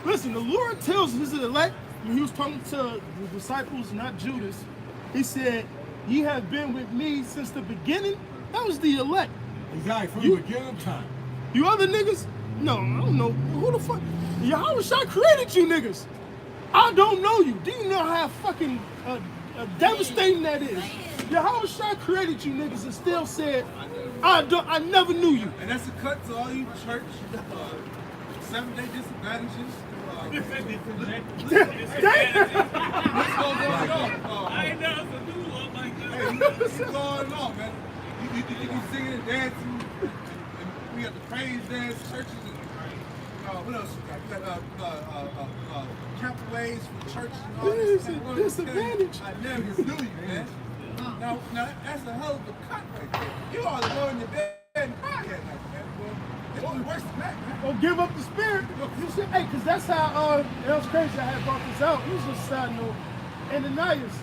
listen, the Lord tells his elect, when he was talking to the disciples, not Judas, he said, ye have been with me since the beginning. That was the elect. Exactly, from the beginning of time. You other niggas? No, I don't know. Who the fuck? Yahweh Shai created you niggas. I don't know you. Do you know how fucking devastating that is? Yahweh Shai created you niggas and still said, I never knew you. And that's a cut to all you church, 7-day disadvantages. What's going on? I ain't never seen you look like that. Hey, what's going on, man? You singing and dancing, and we got the praise dance, churches, and what else we got? We got campways for churches and all This this. is a disadvantage. I never knew you, man. Now that's a hell of a cut right there. You ought to go in your bed and cry at night, man. Well, it's only worse than that, man. Or give up the spirit. You see, hey, because that's how, that was crazy I had brought this out. It was just a side note. Ananias,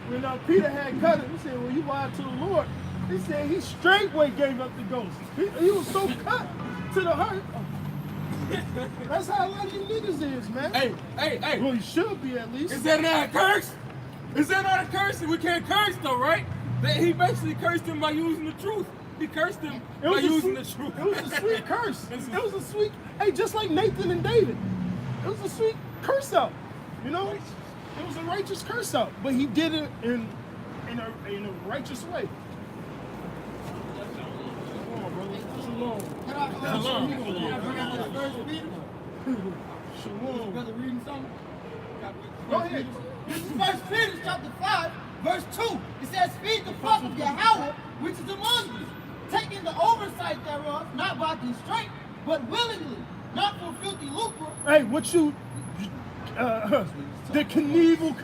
when Peter had cut it, he said, well, you lied to the Lord. He said he straightway gave up the ghost. He was so cut to the heart. That's how a lot of you niggas is, man. Hey. Well, you should be at least. Is that not a curse? Is that not a curse? We can't curse though, right? He basically cursed him by using the truth. He cursed him by using the truth. It was a sweet curse. It was a sweet, hey, just like Nathan and David. It was a sweet curse out. You know? It was a righteous curse out. But he did it in a righteous way. Shalom. Shalom. Brother reading something? Go ahead. This is 1 Peter chapter 5, verse 2. It says, feed the flock of Yahweh, which is among you, taking the oversight thereof, not by constraint, but willingly, not for filthy lucre. Hey, what you, the conniving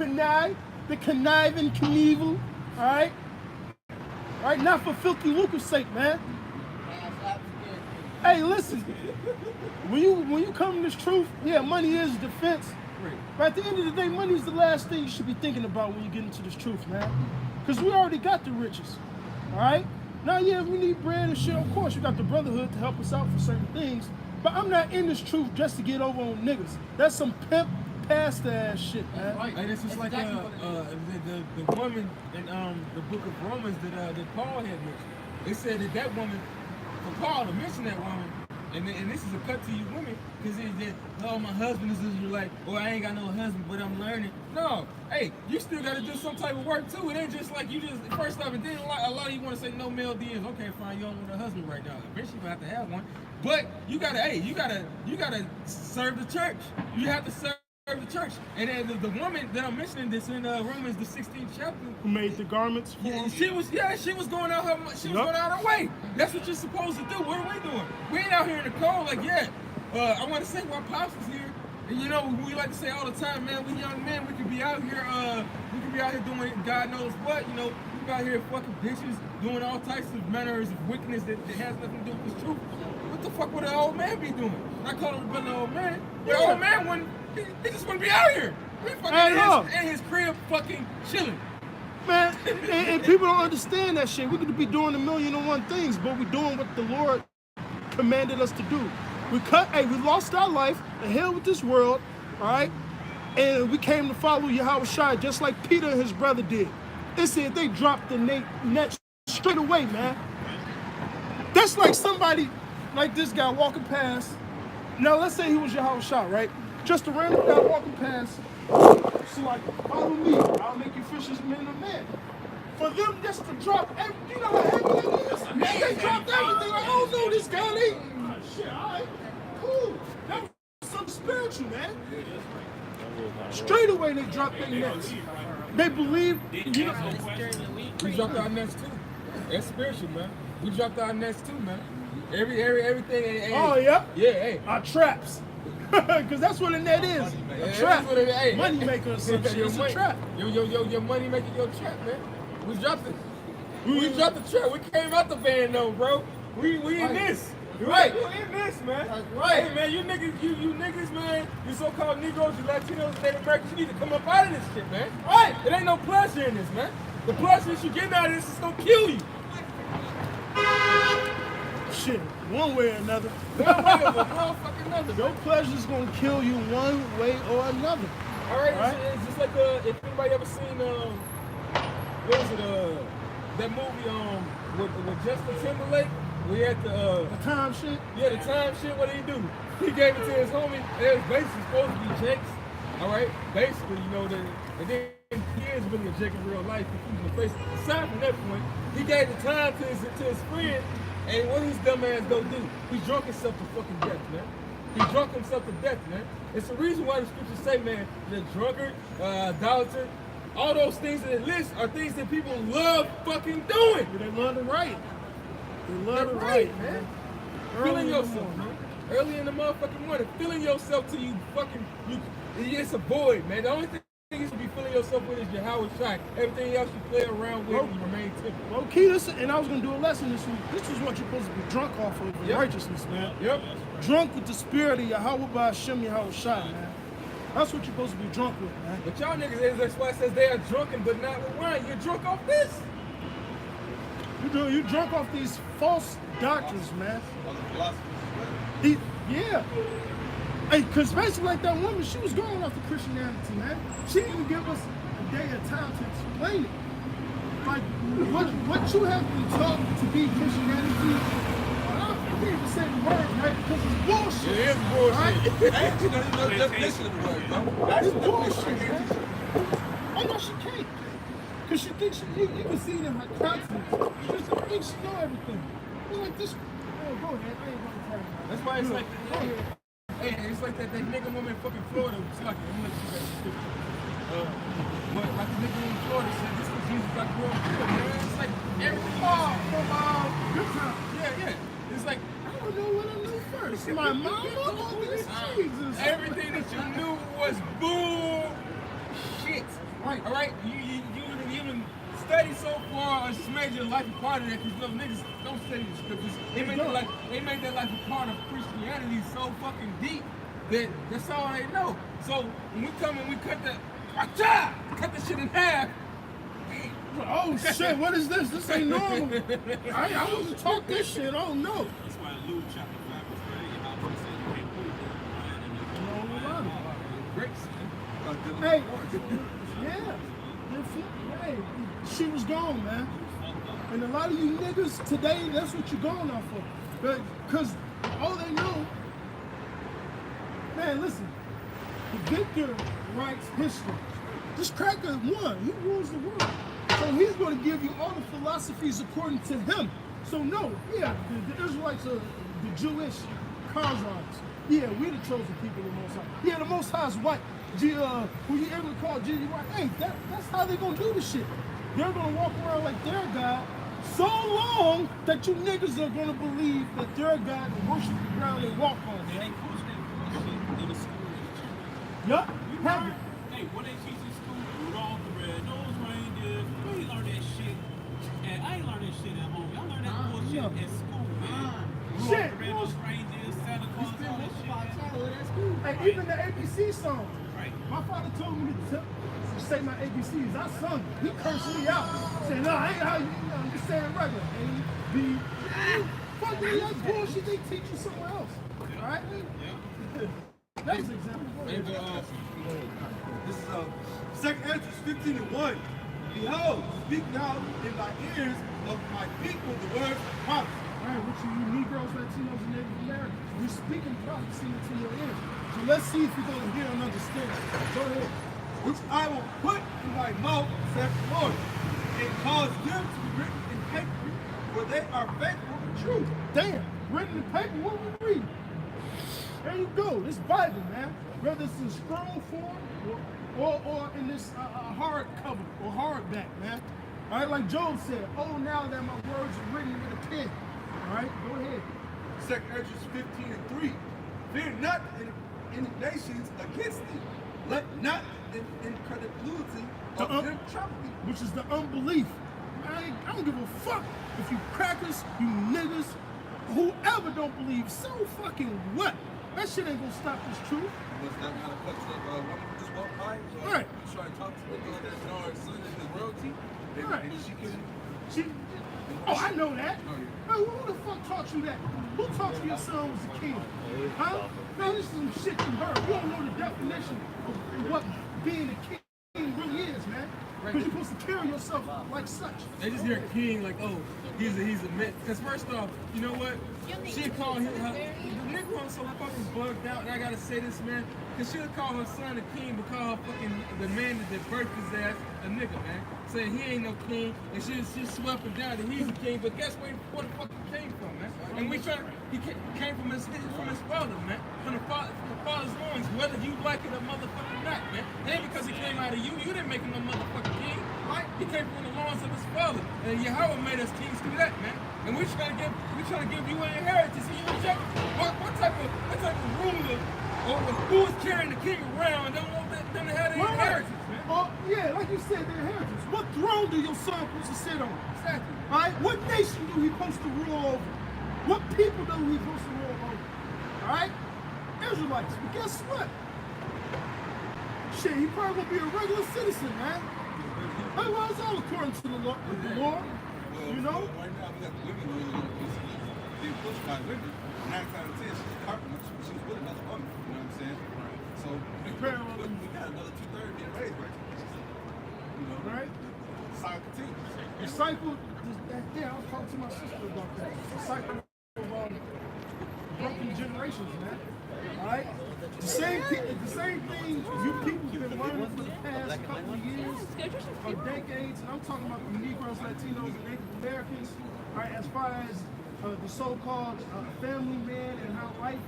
Knievel, all right? All right, not for filthy lucre's sake, man. Hey, listen, when you come to this truth, yeah, money is defense. But at the end of the day, money is the last thing you should be thinking about when you get into this truth, man. Because we already got the riches, all right? Now, yeah, we need bread and shit. Of course, you got the brotherhood to help us out for certain things. But I'm not in this truth just to get over on niggas. That's some pimp, pastor ass shit, man. And it's just like the woman in the book of Romans that Paul had mentioned. They said that woman, for Paul to mention that woman, and this is a cut to you women, because he said, oh, my husband is Israelite, or I ain't got no husband, but I'm learning. No, hey, you still got to do some type of work too. It ain't just like you just, first off, and then a lot of you want to say no male DMs. Okay, fine, you don't want a husband right now. Eventually you have to have one. But you gotta serve the church. You have to serve the church. And then the woman that I'm mentioning this in Romans the 16th chapter, Who made the garments for him? she was going out her going out her way. That's what you're supposed to do. What are we doing? We ain't out here in the cold like, I want to say while Pops is here. And you know, we like to say all the time, man, we young men, we could be out here doing God knows what, you know, we be out here fucking bitches, doing all types of manners of wickedness that has nothing to do with the truth. What the fuck would an old man be doing? I call him an old man. The old man wouldn't, he just wouldn't be out here. He fucking in his crib fucking chilling. Man, and people don't understand that shit. We could be doing 1,000,001 things, but we're doing what the Lord commanded us to do. We lost our life, the hell with this world, all right? And we came to follow Yahweh Shai just like Peter and his brother did. It said they dropped the net straight away, man. That's like somebody, like this guy walking past. Now, let's say he was Yahweh Shai, right? Just a random guy walking past. So like, follow me, I'll make you fishers men of men. For them just to drop everything, you know how heavy that is? They dropped everything, like, oh no, this guy ain't. Shit, all right, cool. That was something spiritual, man. Straight away they dropped their nets. They believe, Didn't you know, ask no questions. We dropped our nets too. That's spiritual, man. We dropped our nets too, man. Everything. Hey, oh, yeah? Yeah, hey. Our traps. Because that's what a net is. A Yeah, trap. that's what it is. Hey, Money maker or some shit. It's a trap. Your money making your trap, man. We dropped it. We dropped the trap. We came out the van though, bro. We in this. Right. We in this, man. That's right. Hey, man, you niggas, man, you so-called Negroes, you Latinos, Native Americans, you need to come up out of this shit, man. Right. It ain't no pleasure in this, man. The pleasure that you getting out of this is gonna kill you. Shit, one way or another. One way or fucking another. Your pleasure's gonna kill you one way or another. All right, Right. It's just like if anybody ever seen what was it that movie with Justin Timberlake, we had the Time shit. yeah, the time shit. What did he do? He gave it to his homie. It was basically supposed to be Jake's. All right, basically, you know that, and then he is really a Jake in real life. He keeps in the face. Aside from that point, he gave the time to his friend, and what his dumb ass go do? He drunk himself to fucking death, man. He drunk himself to death, man. It's the reason why the scriptures say, man, the drunkard, idolater, all those things that it lists are things that people love fucking doing. They love to write. They love to Right, write, man. man. Feeling Early in the yourself, morning. man. Early in the motherfucking morning, feeling yourself till you fucking, it's a void, man. The only thing you should be filling yourself with is your Howard Shine. Everything else you play around with and you remain timid. Low key, this, and I was gonna do a lesson this week. This is what you're supposed to be drunk off of in Yep. righteousness, man. Yep. Drunk with the spirit of Yahweh by Hashem Yahweh Shai, man. That's what you're supposed to be drunk with, man. But y'all niggas, that's why it says they are drunken, but not with wine. You're drunk off this. You drunk off these false doctrines, man. Yeah. Hey, cause basically like that woman, she was going off the Christianity, man. She didn't even give us a day of time to explain it. Like what you have been taught to be Christianity, I can't even say the word, right? Because it's bullshit. It is bullshit. Right? Actually, there's no definition of the word, bro. That's bullshit, man. Oh no, she can't. Cause she thinks you can see it in her countenance. She just thinks she know everything. It's like this. Oh, go ahead. I ain't gonna tell you. That's why it's like, hey, it's like that nigga woman in fucking Florida. It's like, I'm gonna let you guys speak. But like the nigga in Florida said, this was Jesus I grew up with, man. It's like everything. From good time. Yeah. It's like, I don't know what I knew first. My mama or this Jesus? everything that you knew was bullshit. Right. All right? You didn't study so far or just made your life a part of that because those niggas don't study the scriptures. They made that life a part of Christianity so fucking deep that that's all they know. So when we come and we cut the shit in half. Oh shit, what is this? This ain't normal. I wasn't taught this shit. Oh no. That's why Luke chapter 5 was very how to say you can't put it. Hey, yeah. Hey, she was gone, man. And a lot of you niggas today, that's what you're going off of. Because all they know, man, listen, the victor writes history. This cracker won. He rules the world. So he's going to give you all the philosophies according to him. So no, yeah, the Israelites are the Jewish Khazars. Yeah, we're the chosen people of the Most High. Yeah, the Most High is white. Who you ever call Jesus white? Hey, that's how they're going to do the shit. They're going to walk around like their God so long that you niggas are going to believe that their God and worship the ground they walk on. They ain't posted that shit in the school and the church. Yup. You learn, hey, what they teach in school, Rudolph the Red-Nosed Reindeer, we ain't learned that shit. And I ain't learned that shit at home. Y'all learned that bullshit at school, man. Shit. Rudolph the Red-Nosed Reindeer, Santa Claus, all that shit, man. Hey, even the ABC song. Right. My father told me to say my ABCs. I sung. He cursed me out. Saying, no, I ain't how you know, I'm just saying regular. A, B, C. Fuck me, that's bullshit. They teach you somewhere else. All right? That's an example. This is 2nd Ezra 15:1. Behold, speak now in thy ears of my people the words of prophecy. All right, which you Negroes, Latinos, and Native Americans, we're speaking prophecy into your ears. So let's see if you're going to hear and understand. Go ahead. Which I will put in thy mouth, saith the Lord, and cause them to be written in paper, for they are faithful and true. Damn, written in paper, what we read? There you go. This Bible, man. Whether it's in scroll form or in this hard cover or hardback, man. All right, like Job said, oh, now that my words are written with a pen. All right, go ahead. 2 Ezra 15:3. Fear not indignations against thee. Let not incredulity of them trouble thee. Which is the unbelief. I don't give a fuck if you crackers, you niggas, whoever don't believe. So fucking what? That shit ain't gonna stop this truth. Was that not a picture of a woman who just walked by? Right. Trying to talk to the girl that know her son is his royalty. Right. And she couldn't. Oh, I know that. Oh, yeah. Hey, who the fuck taught you that? Who taught you your son was a king? Huh? Man, this is some shit you heard. You don't know the definition of what being a king really is, man. Because you're supposed to carry yourself like such. They just hear king like, oh, he's a man. Because first off, you know what? She'd call him, the nigga was so fucking bugged out, and I gotta say this, man. Because she'll call her son a king, but call her fucking, the man that birthed his ass, a nigga, man. Saying he ain't no king, and she swept him down that he's a king, but guess where the fuck he came from, man? And he came from his father, man. From the father's loins, whether you like it or motherfucking not, man. It ain't because he came out of you didn't make him a motherfucking king, right? He came from the loins of his father. And Yahweh made us kings through that, man. And we're trying to give you an inheritance. And you reject what type of ruler or who is carrying the king around and don't want them to have the inheritance, man? Oh, yeah, like you said, the inheritance. What throne do your son supposed to sit on? Exactly. All right? What nation do he supposed to rule over? What people do he supposed to rule over? All right? Israelites. But guess what? Shit, he probably gonna be a regular citizen, man. Otherwise, all according to the Lord. You know? Right now, we got the women being pushed by women. 9 times out of 10, she's carping. She's with another woman. You know what I'm saying? So we got another 2/3 being raised right now. You know? Right? The cycle continues. The cycle, yeah, I was talking to my sister about that. The cycle of broken generations, man. All right? The same thing you people have been learning for the past couple of years or decades, and I'm talking about the Negroes, Latinos, and Native Americans, all right, as far as the so-called family man and how life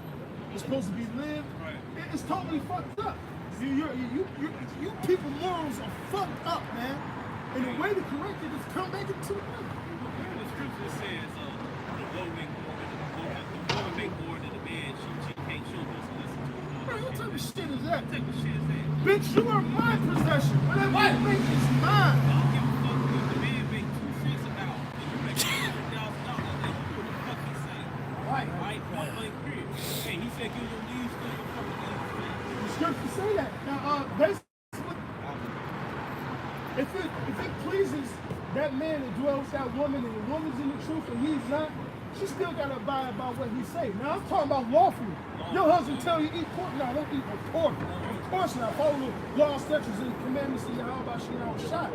is supposed to be lived, it's totally fucked up. You people morals are fucked up, man. And the way to correct it is come back into the middle. The scripture says the woman make more than the man. She can't choose us to listen to her. Bro, what type of shit is that? What type of shit is that? Bitch, you are my possession. Whatever you make is I mine. don't give a fuck if the man make 2 cents an hour and you make $100,000. Then you do what the fuck he say. Right. Right? Point blank period. Hey, he said give them leaves to your fucking leaves. The scripture say that. Now, basically, if it pleases that man that dwells with that woman and the woman's in the truth and he's not, she still got to abide by what he say. Now, I'm talking about lawfully. Your husband tell you eat pork. No, I don't eat no pork. Of course not. Follow the law, statutes, and commandments of Yahweh Shai Shai.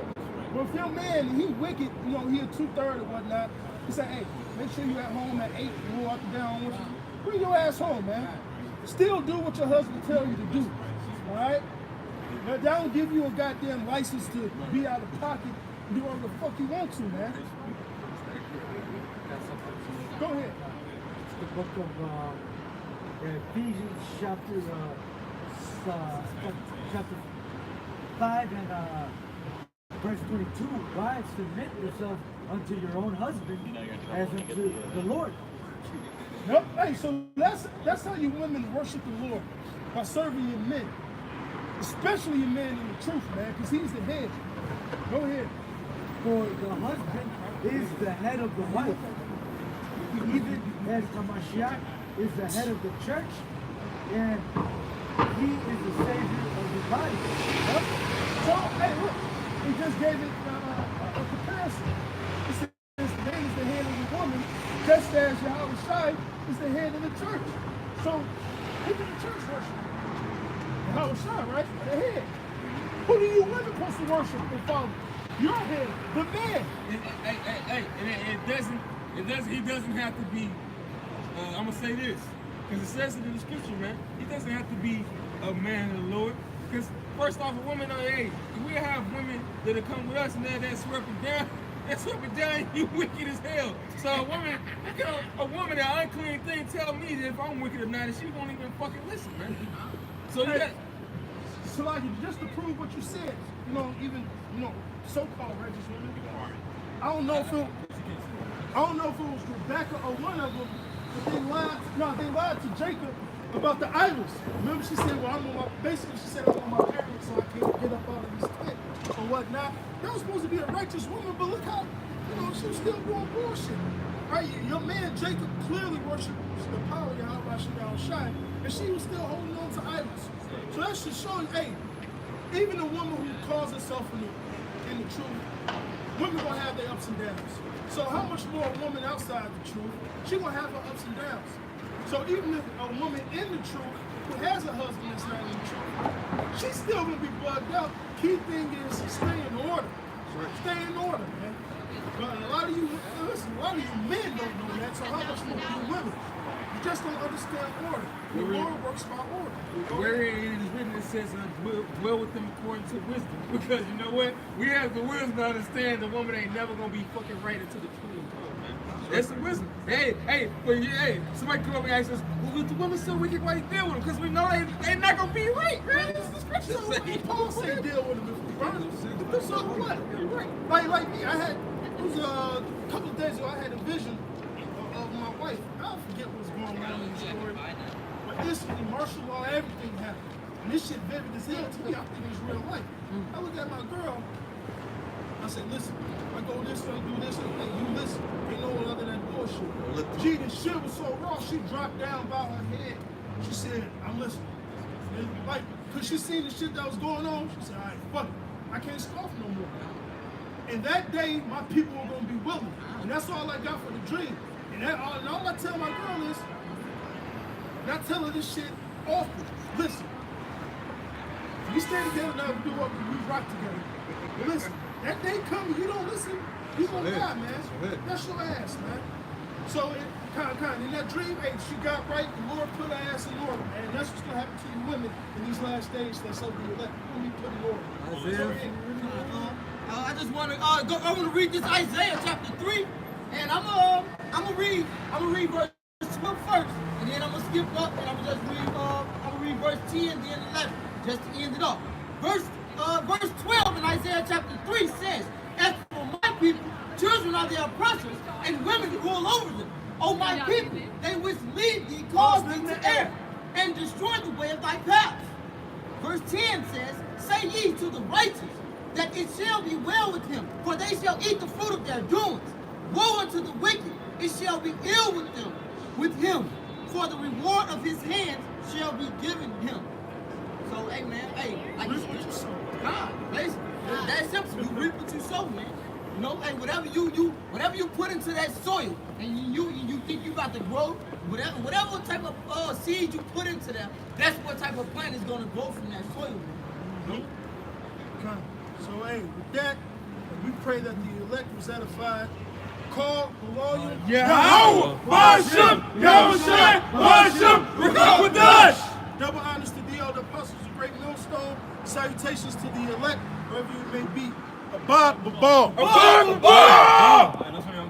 But if your man, he wicked, you know, he a 2/3 or whatnot, he say, hey, make sure you at home at 8, roll out the down with you. Bring your ass home, man. Still do what your husband tell you to do. All right? That don't give you a goddamn license to be out of pocket and do whatever the fuck you want to, man. Go ahead. It's the book of Ephesians chapter 5 and verse 22. Wives, submit yourself unto your own husband as unto the Lord. Yep. Hey, so that's how you women worship the Lord, by serving your men. Especially your man in the truth, man, because he's the head. Go ahead. For the husband is the head of the wife, even as Hamashiach is the head of the church, and he is the savior of the body. Yep. So, hey, look, he just gave it a comparison. He says the man is the head of the woman, just as Yahweh Shai is the head of the church. So, who do the church worship? Yahweh Shai, right? The head. Who do you women supposed to worship and follow? Your head, the man. He doesn't have to be, I'm going to say this, because it says it in the scripture, man. He doesn't have to be a man of the Lord. Because first off, a woman, hey, we have women that'll come with us and they'll sweep it down. That's up and down. You wicked as hell. So a woman that unclean thing tell me that if I'm wicked or not, and she won't even fucking listen, man. So you got. So like, just to prove what you said, even so-called righteous women. I don't know if it was Rebecca or one of them, but they lied to Jacob about the idols. Remember, she said, well, she said, I'm on my parents, so I can't get up out of this pit or whatnot. That was supposed to be a righteous woman, but look how, she was still doing bullshit. Right? Your man Jacob clearly worshipped the power of Yahweh Shai, and she was still holding on to idols. So that should show you, hey, even a woman who calls herself in the truth, women gonna have their ups and downs. So how much more a woman outside the truth, she gonna have her ups and downs. So even if a woman in the truth who has a husband that's not in the truth, she's still gonna be bugged out. Key thing is stay in order. Stay in order, man. But a lot of you men don't know that, so how much more you women? You just don't understand order. The Lord works by order. Where it is written, it says, dwell with them according to wisdom. Because you know what? We have the wisdom to understand the woman ain't never gonna be fucking right until the truth comes, man. That's the wisdom. Hey, somebody come up and ask us, well, the woman's so wicked, why you deal with them? Because we know they not gonna be right, man. This is the scripture. So Paul said deal with them if we burn them. So what? Like me, it was a couple of days ago, I had a vision of my wife. I forget what's going on in the story. But instantly, martial law, everything happened. And this shit vivid as hell to me. I think it's real life. I look at my girl, I said, listen, I go this way, do this, and you listen. Ain't no one other than bullshit. Gee, this shit was so raw, she dropped down by her head. She said, I'm listening. And like, cause she seen the shit that was going on, she said, all right, fuck it. I can't scoff no more. And that day, my people were gonna be willing. And that's all I got for the dream. And all I tell my girl is, not tell her this shit often. Listen, we stay together now, we do what we rock together. But listen, that day coming, you don't listen, you gonna die, man. That's your ass, man. So it kind in that dream, hey, she got right, the Lord put her ass in order, man. That's what's gonna happen to you women in these last days that's over the elect. When we put in order. I just want to I want to read this Isaiah chapter 3, and I'm gonna read verse 12 first, and then I'm gonna skip up and I'm gonna read verse 10 and then 11 just to end it off. Verse 12 in Isaiah chapter 3 says, "As for my people, children are their oppressors, and women rule over them. O my people, they which lead thee cause thee to err, and destroy the way of thy paths." Verse 10 says, "Say ye to the righteous, that it shall be well with him, for they shall eat the fruit of their doings. Woe unto the wicked, it shall be ill with him, for the reward of his hands shall be given him." So, hey man, like Reap what you sow. God, basically, that's simple. You reap what you sow, man. You know, hey, whatever you put into that soil, and you think you about to grow, whatever type of seed you put into that, that's what type of plant is gonna grow from that soil, man. Okay. So, hey, with that, we pray that the elect was edified. Call the lawyer. Yahweh, worship, Yahweh, worship, Rakakwadash. Double honors to the elder apostles of Great Millstone. Salutations to the elect, wherever you may be. Abad Babal. Abad Babal.